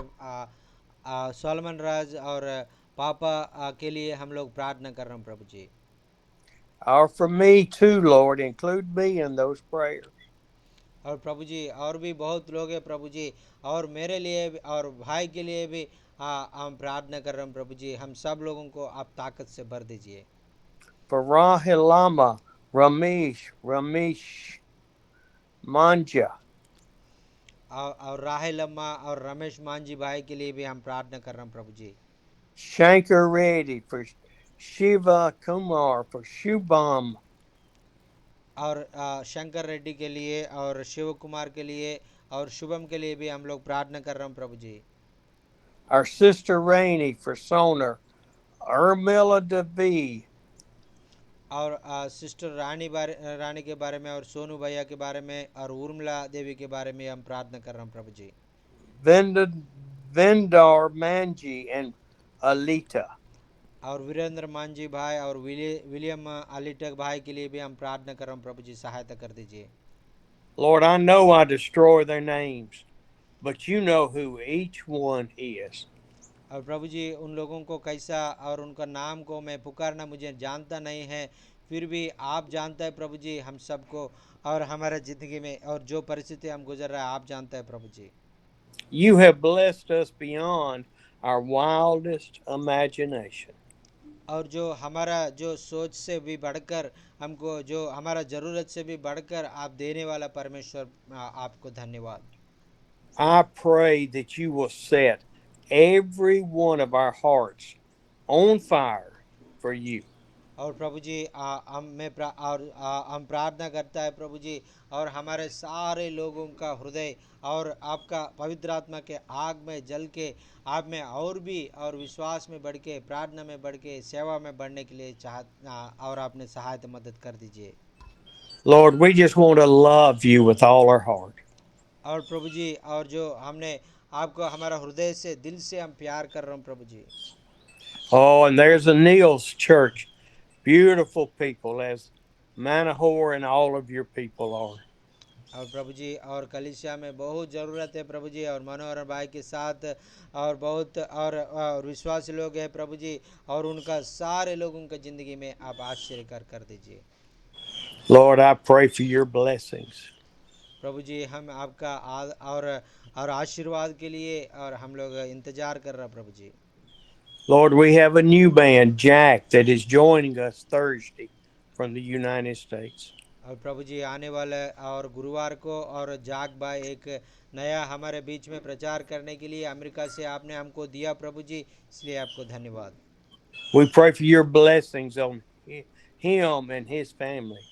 सोलमन राज और पापा के लिए हम लोग प्रार्थना कर रहे हैं प्रभु जी. Or for me too, Lord, include me in those prayers. और प्रभु जी और भी बहुत लोग हैं प्रभु जी और मेरे लिए भी और भाई के लिए भी हम प्रार्थना कर रहे हैं प्रभु जी हम सब लोगों को आप ताकत से भर दीजिए. For Rahilama, Ramesh Manja. और राहिल अम्मा और रमेश मांझी भाई के लिए भी हम प्रार्थना कर रहे हैं प्रभु जी. Shankar Reddy, for Shiva Kumar, for Shubham. और शंकर रेड्डी के लिए और शिव कुमार के लिए और शुभम के लिए भी हम लोग प्रार्थना कर रहे हैं प्रभु जी. Our sister Rainey for Sonar, Urmila Devi. और सिस्टर रानी के बारे में और सोनू भैया के बारे में और उर्मिला देवी के बारे में हम प्रार्थना कर रहे हैं प्रभु जी. Vendar Manji and Alita. और वीरेंद्र मांझी भाई और विलियम अलीटक भाई के लिए भी हम प्रार्थना कर रहे हैं प्रभु जी सहायता कर दीजिए. Lord, I know I destroy their names, but you know who each one is. और प्रभु जी उन लोगों को कैसा और उनका नाम को मैं पुकारना मुझे जानता नहीं है फिर भी आप जानते हैं प्रभु जी हम सबको और हमारे ज़िंदगी में और जो परिस्थिति हम गुजर रहे हैं आप जानते हैं प्रभु जी. You have blessed us beyond our wildest imagination. और जो हमारा जो सोच से भी बढ़कर हमको जो हमारा ज़रूरत से भी बढ़कर आप देने वाला परमेश्वर आपको धन्यवाद. I pray that you will set every one of our hearts on fire for you. और प्रभु जी हम प्रार्थना करता है प्रभु जी और हमारे सारे लोगों का हृदय और आपका पवित्र आत्मा के आग में जल के आप में और भी और विश्वास में बढ़ के प्रार्थना में बढ़ के सेवा में बढ़ने के लिए और आपने सहायता मदद कर दीजिए. Lord, we just want to love you with all our heart. और प्रभु जी और जो हमने आपको हमारा हृदय से दिल से हम प्यार कर रहे हैं प्रभु जी. Oh, and there's a Neil's church. Beautiful people as Manahor and all of your people are. और प्रभु जी और कलीसिया में बहुत ज़रूरत है प्रभु जी और मनोहर भाई के साथ और बहुत और विश्वासी लोग हैं प्रभु जी और उनका सारे लोगों की ज़िंदगी में आप आशीर्वाद कर दीजिए. Lord, I pray for your blessings. प्रभु जी हम आपका और आशीर्वाद के लिए और हम लोग इंतजार कर रहे हैं प्रभु जी. Lord, we have a new band, Jack, that is joining us Thursday from the United States. और प्रभु जी आने वाले और गुरुवार को और जाग भाई एक नया हमारे बीच में प्रचार करने के लिए अमेरिका से आपने हमको दिया प्रभु जी इसलिए आपको धन्यवाद. We pray for your blessings on him and his family.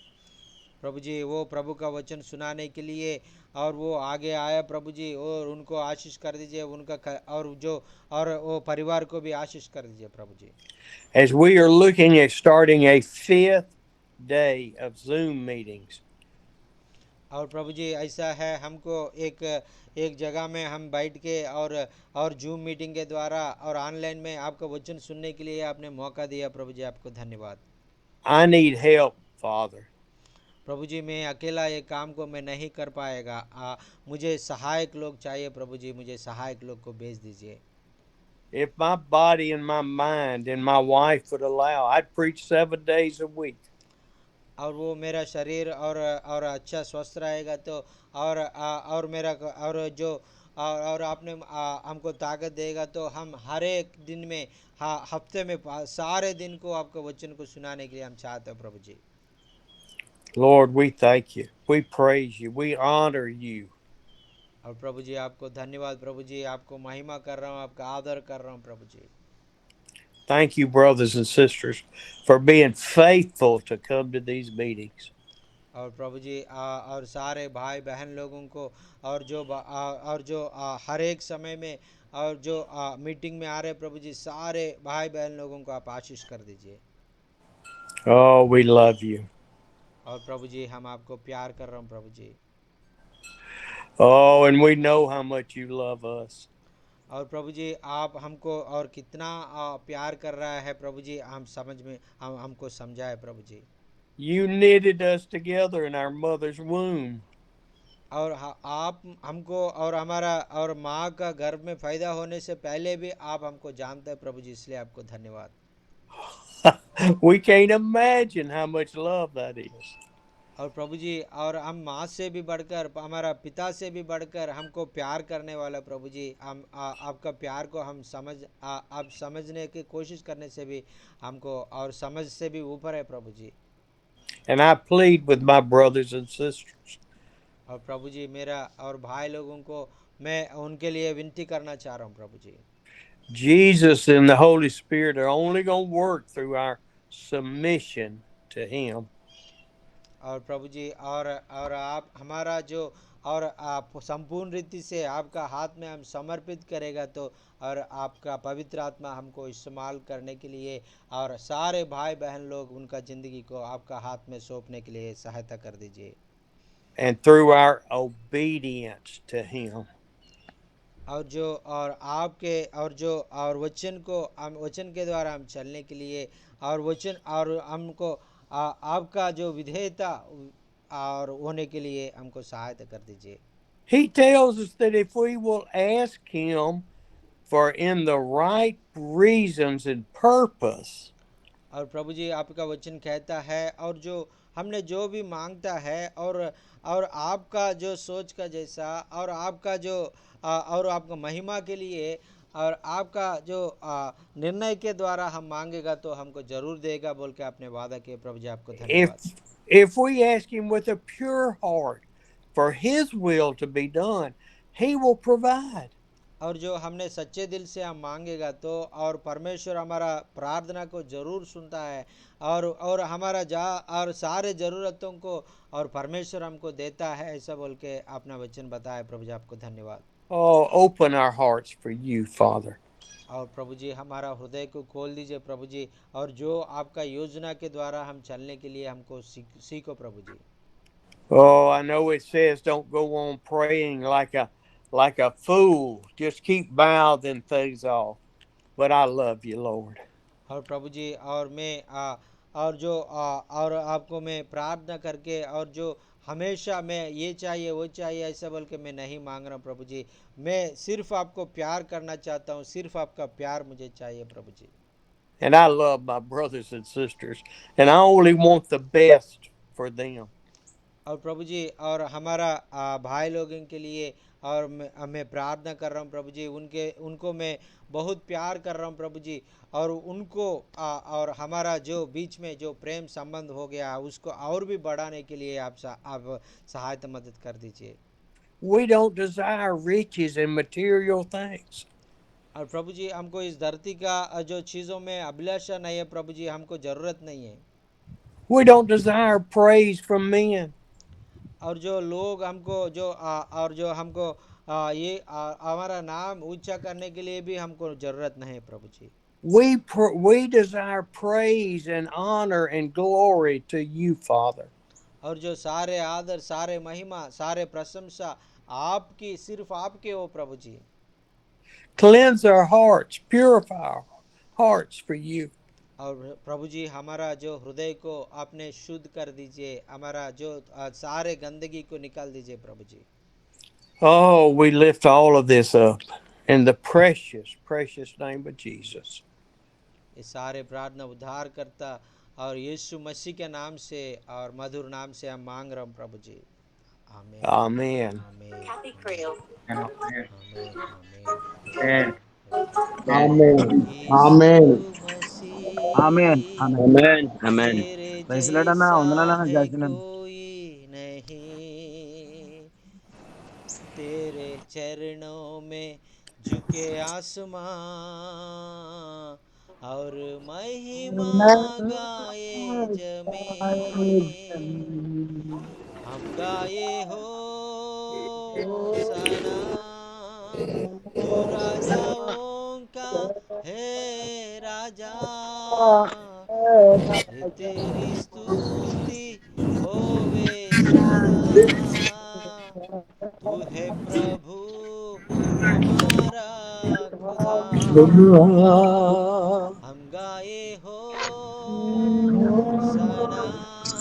प्रभु जी वो प्रभु का वचन सुनाने के लिए और वो आगे आया प्रभु जी, और उनको आशीष कर दीजिए, और वो परिवार को भी आशीष कर दीजिए प्रभु जी। As we are looking at starting a 5th day of Zoom meetings, और प्रभु जी ऐसा है, हमको एक जगह में हम बैठ के और जूम मीटिंग के द्वारा और ऑनलाइन में आपका वचन सुनने के लिए आपने मौका दिया प्रभु जी, आपको धन्यवाद। I need help, Father. प्रभु जी मैं अकेला ये काम को मैं नहीं कर पाएगा, मुझे सहायक लोग चाहिए प्रभु जी, मुझे सहायक लोग को भेज दीजिए। If my body and my mind and my wife would allow, I'd preach 7 days a week. और वो मेरा शरीर और अच्छा स्वस्थ रहेगा तो और मेरा और जो और आपने हमको ताकत देगा तो हम हर एक दिन में हफ्ते में सारे दिन को आपके वचन को सुनाने के लिए हम चाहते हैं प्रभु जी। Lord, we thank you. We praise you. We honor you. और प्रभु जी आपको धन्यवाद प्रभु जी, आपको महिमा कर रहा हूँ, आपका आदर कर रहा हूँ प्रभु जी। Thank you, brothers and sisters, for being faithful to come to these meetings. और प्रभु जी और सारे भाई बहन लोगों को और जो हर एक समय में और जो मीटिंग में आ रहे प्रभु जी, सारे भाई बहन लोगों को आप आशीष कर दीजिए। Oh, we love you. और प्रभु जी हम आपको प्यार कर रहे हैं प्रभु जी। Oh, and we know how much you love us. और प्रभु जी आप हमको और कितना प्यार कर रहा है प्रभु जी, हमको समझाए प्रभु जी। You knitted us together in our mother's womb. और आप हमको और हमारा और माँ का गर्भ में पैदा होने से पहले भी आप हमको जानते हैं प्रभु जी, इसलिए आपको धन्यवाद। We can't imagine how much love that is. और प्रभु जी और हम माँ से भी बढ़कर, हमारा पिता से भी बढ़कर हमको प्यार करने वाला प्रभु जी, हम आपका प्यार को हम आप समझने की कोशिश करने से भी हमको और समझ से भी ऊपर है प्रभु जी। And I plead with my brothers and sisters. और प्रभु जी मेरा और भाई लोगों को मैं उनके लिए विनती करना चाह रहा हूँ प्रभु जी। Jesus and the Holy Spirit are only going to work through our submission to Him. और प्रभु जी और आप हमारा जो और आप संपूर्ण रीति से आपका हाथ में हम समर्पित करेगा तो और आपका पवित्र आत्मा हमको इस्तेमाल करने के लिए और सारे भाई बहन लोग उनका ज़िंदगी को आपका हाथ में सौंपने के लिए सहायता कर दीजिए। And through our obedience to Him. और आपके और वचन के द्वारा हम चलने के लिए और वचन और हमको आपका जो विधेयता और होने के लिए हमको सहायता कर दीजिए। He tells us that if we will ask Him for in the right reasons and purpose, और प्रभु जी आपका वचन कहता है और जो हमने जो भी मांगता है और आपका जो सोच का जैसा और आपका जो और आपका महिमा के लिए और आपका जो निर्णय के द्वारा हम मांगेगा तो हमको जरूर देगा बोल के आपने वादा किया प्रभु जी, आपको धन्यवाद। if we ask Him with a pure heart for His will to be done, He will provide. और जो हमने सच्चे दिल से हम मांगेगा तो और परमेश्वर हमारा प्रार्थना को जरूर सुनता है और हमारा और सारे ज़रूरतों को और परमेश्वर हमको देता है, ऐसा बोल के अपना वचन बताया प्रभु जी, आपको धन्यवाद। Oh, open our hearts for you, Father. और प्रभु जी हमारा हृदय को खोल दीजिए प्रभु जी, और जो आपका योजना के द्वारा हम चलने के लिए हमको सीखो प्रभु जी। Oh, I know it says don't go on praying like a fool. Just keep mouthing things off. But I love you, Lord. और प्रभु जी और मैं और आपको मैं प्रार्थना करके और जो हमेशा मैं ये चाहिए वो चाहिए ऐसा बोल के मैं नहीं मांग रहा हूँ प्रभु जी, मैं सिर्फ आपको प्यार करना चाहता हूँ, सिर्फ आपका प्यार मुझे चाहिए प्रभु जी। And I love my brothers and sisters, and I only want the best for them. और प्रभु जी और हमारा भाई लोगों के लिए और मैं प्रार्थना कर रहा हूँ प्रभु जी, उनको मैं बहुत प्यार कर रहा हूँ प्रभु जी, और उनको और हमारा जो बीच में जो प्रेम संबंध हो गया उसको और भी बढ़ाने के लिए आप सहायता मदद कर दीजिए। We don't desire riches and material things. और प्रभु जी हमको इस धरती का जो चीज़ों में अभिलाषा नहीं है प्रभु जी, हमको ज़रूरत नहीं है। We don't desire praise from men. और जो लोग हमको जो और जो हमको हमारा नाम ऊंचा करने के लिए भी हमको जरूरत नहीं प्रभु जी। We desire praise and honor and glory to you, Father. और जो सारे आदर सारे महिमा सारे प्रशंसा आपकी सिर्फ आपके हो प्रभु जी। Cleanse our hearts, purify our hearts for you. और प्रभु जी हमारा जो हृदय को आपने शुद्ध कर दीजिए, हमारा जो सारे गंदगी को निकाल दीजिए प्रभु जी। Oh, we lift all of this up in the precious, precious name of Jesus. ये सारे प्रार्थना उद्धार करता और यीशु मसीह के नाम से और मधुर नाम से हम मांग रहे हैं प्रभु जी। आमीन Amen. आमीन Amen. आमीन आमीन। Amen. Amen. यीशु Amen. Amen. मसीह Amen. Amen. Amen. तेरे Praise the Lord, Anna. जैसा Wandalalana, है Jaisalam. कोई नहीं, तेरे चरणों में झुके आसमां और महिमा गाए जमीन। हम गाए हो सना, तू राजाओं का है राजा, रे तेरी स्तुति होवे सदा। तू है प्रभु हमारा खुदा, हम गाए हो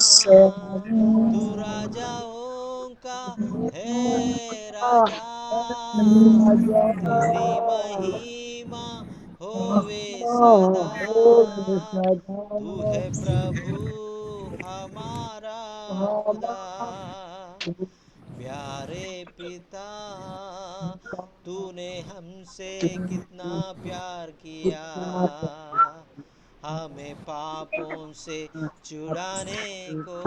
सना, तू राजाओं का है राजा, तेरी महिमा होवे सदा। तू है प्रभु हमारा खुदा, प्यारे पिता तूने हमसे कितना प्यार किया, हमें पापों से छुड़ाने को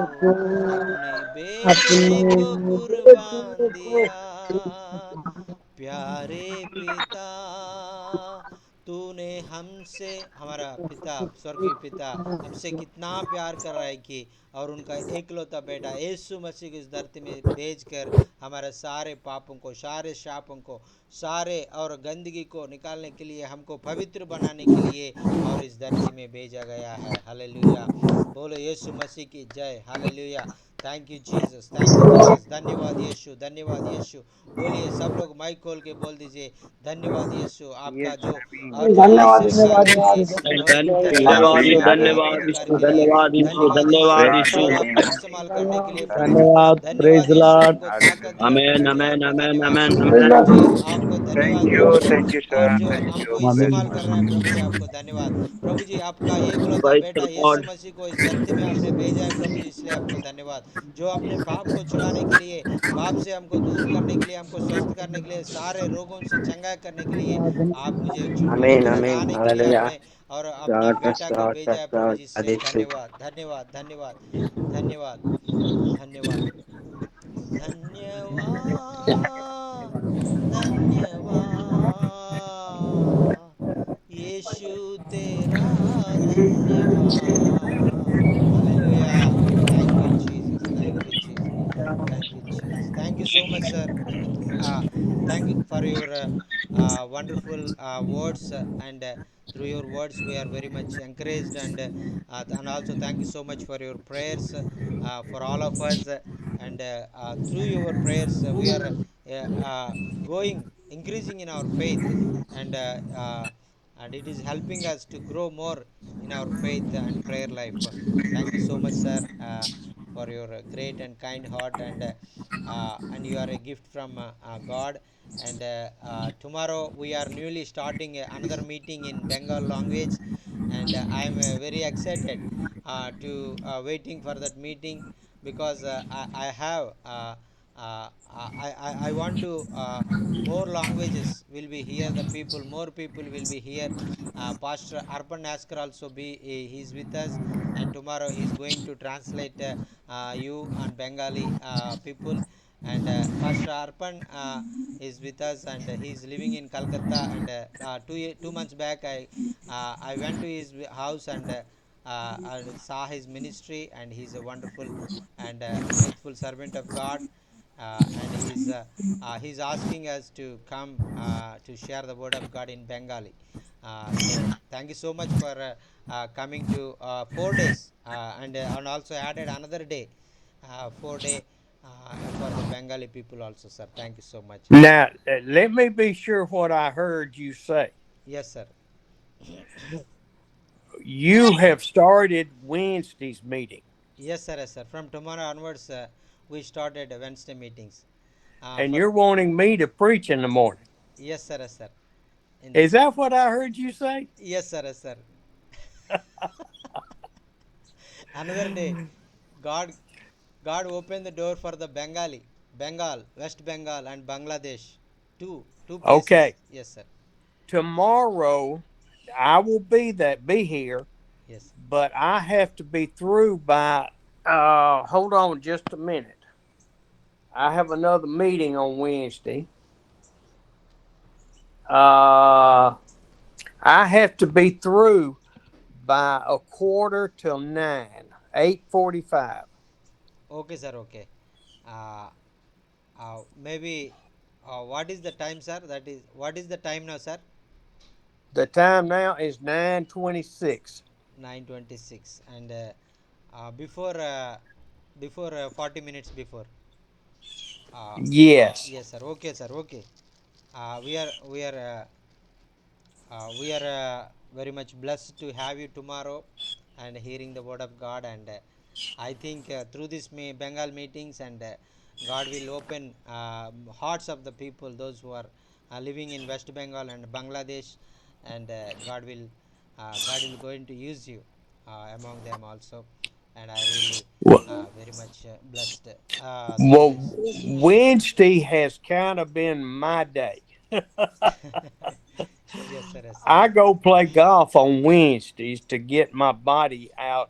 अपने बेटे को कुर्बान दिया। प्यारे पिता तूने हमसे, हमारा पिता स्वर्गीय पिता हमसे कितना प्यार कर रहा है कि और उनका एकलौता बेटा यीशु मसीह को इस धरती में भेजकर हमारे सारे पापों को, सारे शापों को, सारे और गंदगी को निकालने के लिए, हमको पवित्र बनाने के लिए और इस धरती में भेजा गया है। हालेलुया, बोलो यीशु मसीह की जय। Hallelujah, thank you Jesus, thank you Jesus. धन्यवाद यीशु, धन्यवाद यीशु। बोलिए सब लोग माइक खोल के बोल दीजिए धन्यवाद यीशु, आपका Yes, जो और जो धन्यवाद आशीर्वाद धन्यवाद के लिए धन्यवाद धन्यवाद यीशु, यीशु, आपका धन्यवाद उपकार यीशु, के लिए धन्यवाद यीशु, धन्यवाद यीशु, धन्यवाद हमको यीशु। और आपको Amen. इस्तेमाल करने के लिए प्रभु जी। धन्यवाद प्रेज धन्यवाद यीशु, लॉर्ड हमको ताकत Hallelujah. दिया Amen, प्रभु जी, amen, आपको amen, धन्यवाद amen, प्रभु amen. जी, आपको Thank धन्यवाद प्रभु you. जी। Thank you, और sir. जो Thank हमको you. आमीन इस्तेमाल कर रहा है प्रभु जी, आपको धन्यवाद प्रभु जी। आपका एकलौता Praise बेटा the यीशु Lord. मसीह को इस धरती में आपने भेजा है प्रभु जी, इसलिए आपको धन्यवाद। जो अपने पाप को छुड़ाने के लिए, पाप से हमको दूर करने के लिए, हमको स्वस्थ करने के लिए, सारे रोगों से चंगा करने के लिए आप मुझे आमीन मुझे आमीन लाने के लिए हालेलुया। आपने और अपना लॉर्ड बेटा को लॉर्ड भेजा है प्रभु लॉर्ड जी, इसलिए आदित्य। धन्यवाद धन्यवाद धन्यवाद धन्यवाद धन्यवाद धन्यवाद धन्यवाद यीशु तेरा धन्यवाद। Hallelujah, thank you Jesus, thank you Jesus, thank you Jesus, thank you so much sir. Thank you for your wonderful words, and through your words we are very much encouraged, and also thank you so much for your prayers for all of us, and through your prayers we are going increasing in our faith, and it is helping us to grow more in our faith and prayer life. Thank you so much sir, for your great and kind heart, and you are a gift from God. And tomorrow we are newly starting another meeting in Bengal language, and I am very excited to waiting for that meeting, because I have I want to more languages will be here, the people, more people will be here. Pastor Arpan Naskar also be he is with us, and tomorrow he is going to translate you and Bengali people, and Pastor Arpan is with us, and he is living in Calcutta, and 2 months back I went to his house, and I saw his ministry, and he's a wonderful and faithful servant of God. And he's asking us to come to share the word of God in Bengali. So thank you so much for coming to 4 days, and also added another day, 4 day for the Bengali people also, sir. Thank you so much. Now, let me be sure what I heard you say. Yes, sir. You have started Wednesday's meeting, Yes, sir. Yes, sir. From tomorrow onwards, we started Wednesday meetings. and For you're wanting me to preach in the morning. Yes, sir. Yes, sir. In Is that what I heard you say? Yes, sir. Yes, sir. Another day, God, God opened the door for the Bengal, West Bengal, and Bangladesh. Two places. Okay. Yes, sir. Tomorrow, I will be here, Yes. but I have to be through by. Hold on just a minute. I have another meeting on Wednesday. I have to be through by 8:45. 8:45. Okay, sir. Okay. Uh, Maybe. What is the time, sir? That is. What is the time now, sir? The time now is 9:26. 9:26, and before 40 minutes before. Uh, Yes. yes, sir. Okay, sir. Okay. We are very much blessed to have you tomorrow and hearing the word of God. And I think through this Bengal meetings, and God will open hearts of the people, those who are living in West Bengal and Bangladesh, and God will going to use you among them also. And I really Well, very much blessed through well, this. Wednesday has kind of been my day. Yes, sir. Yes, sir. I go play golf on Wednesdays to get my body out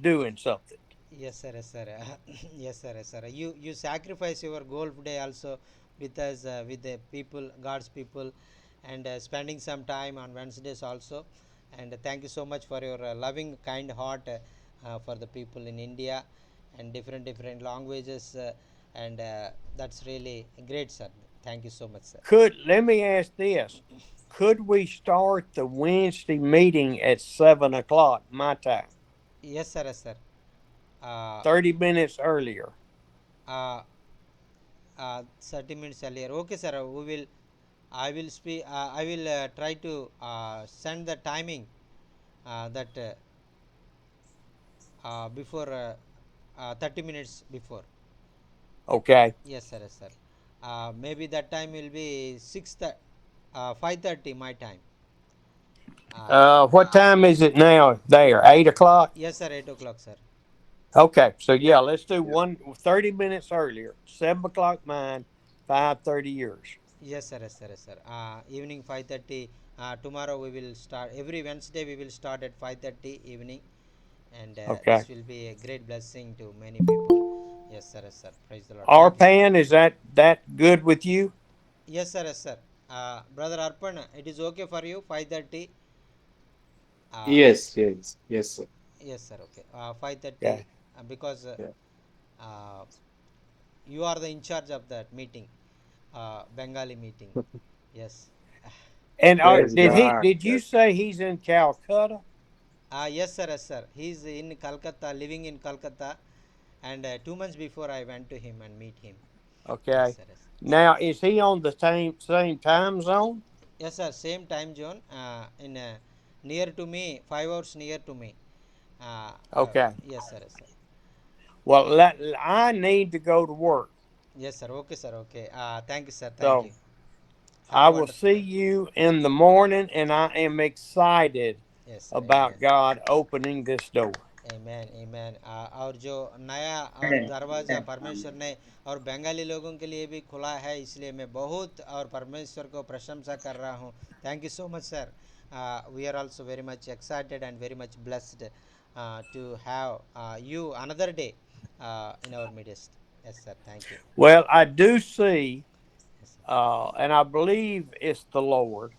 doing something. Yes, sir. Yes, sir. Yes, sir. Yes, sir. You sacrifice your golf day also with us, with the people, God's people, and spending some time on Wednesdays also. And thank you so much for your loving, kind heart for the people in India and different languages, and that's really great, sir. Thank you so much, sir. Let me ask this. Could we start the Wednesday meeting at 7 o'clock my time? Yes, sir. Yes, sir. Uh, 30 minutes earlier. uh, 30 minutes earlier. Okay, sir. I will speak. I will try to send the timing that before 30 minutes before. Okay. Yes, sir. Yes, sir. Maybe that time will be 5:30 my time. Uh, What time is it now there? 8 o'clock? yes, sir. 8 o'clock, sir. Okay. So, yeah, let's do 30 minutes earlier. 7 o'clock mine, 5:30 yours. Yes, sir. Yes, sir. Yes, sir. Evening 5:30. Tomorrow we will start. Every Wednesday we will start at 5:30 evening, and Okay. this will be a great blessing to many people. Yes, sir. Yes, sir. Praise the Lord. Thank you, sir. Arpan, is that good with you? Yes, sir. Yes, sir. Brother Arpan, it is okay for you? 5:30. Uh, Yes, yes, yes, sir. yes, sir. Okay. 5:30. Okay. Because Yeah. uh, you are the in charge of that meeting, Bengali meeting. Yes. And Praise God. did you say he's in Calcutta? Yes, sir. Yes, sir. He's in Calcutta, living in Calcutta, and 2 months before I went to him and meet him. Yes, Okay. sir. Yes. Now, is he on the same time zone? Yes, sir. Same time zone. In near to me, 5 hours near to me. Okay. Yes, sir. Yes, sir. Well, I need to go to work. Yes, sir. Okay, sir. Okay. Thank you, sir. Thank So you. Have I a will wonderful. see you in the morning, and I am excited Yes, sir. about Amen. God opening this door. Amen. Amen. और जो नया और दरवाज़ा परमेश्वर ने और बंगाली लोगों के लिए भी खुला है, इसलिए मैं बहुत और परमेश्वर को प्रशंसा कर रहा हूँ. Thank you so much, sir. We are also very much excited and very much blessed to have you another day in our midst. Yes, sir. Thank you. Well, I do see, Yes, sir. and I believe it's the Lord,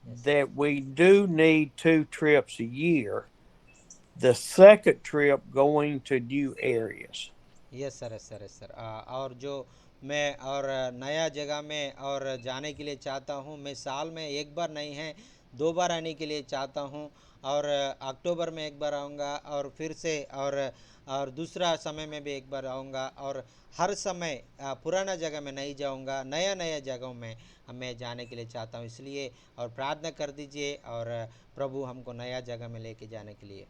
Yes. that we do need 2 trips a year the second trip going to new areas. Yes sir, yes sir, yes sir. और जो मैं और नया जगह में और जाने के लिए चाहता हूँ, मैं साल में एक बार नहीं है 2 बार आने के लिए चाहता हूँ। और अक्टूबर में एक बार आऊँगा और फिर से और दूसरा समय में भी एक बार आऊँगा। और हर समय पुराना जगह में नहीं जाऊँगा, नया नया जगहों में मैं जाने के लिए चाहता हूँ। इसलिए और प्रार्थना कर दीजिए और प्रभु हमको नया जगह में लेके जाने के लिए।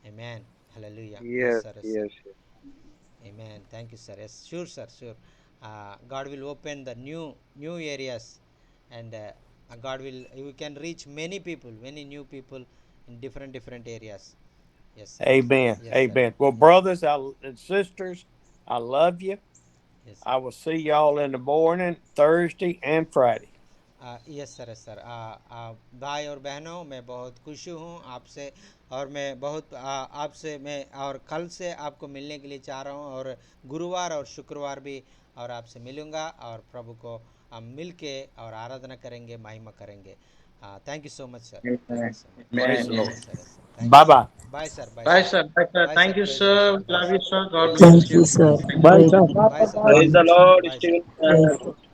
आमीन, hallelujah. Yes sir, yes sir. Amen. Thank you, sir. Yes, sure, sir. Sure. God will open the new areas, and God will. You can reach many people, many new people in different areas. Yes, sir. Amen. Yes, Amen. sir. Well, brothers and sisters, I love you. Yes, I will see y'all in the morning, Thursday and Friday. Yes sir, yes sir. भाई और बहनों, मैं बहुत खुश हूँ आपसे, और मैं बहुत आपसे मैं और कल से आपको मिलने के लिए चाह रहा हूँ, और गुरुवार और शुक्रवार भी और आपसे मिलूँगा, और प्रभु को हम मिल के और आराधना करेंगे, महिमा करेंगे। Thank you so much sir, thank you so much. Praise the Lord. Yes sir, yes sir. Bye bye. Bye sir, bye Bye, sir, sir. Bye, sir. Bye Thank sir. you, praise lord sir. Sir, We bye love you, sir, sir. God bye bless Thank you. you, sir. Bye, sir. Bye sir, Praise the Lord, bye sir. Stephen.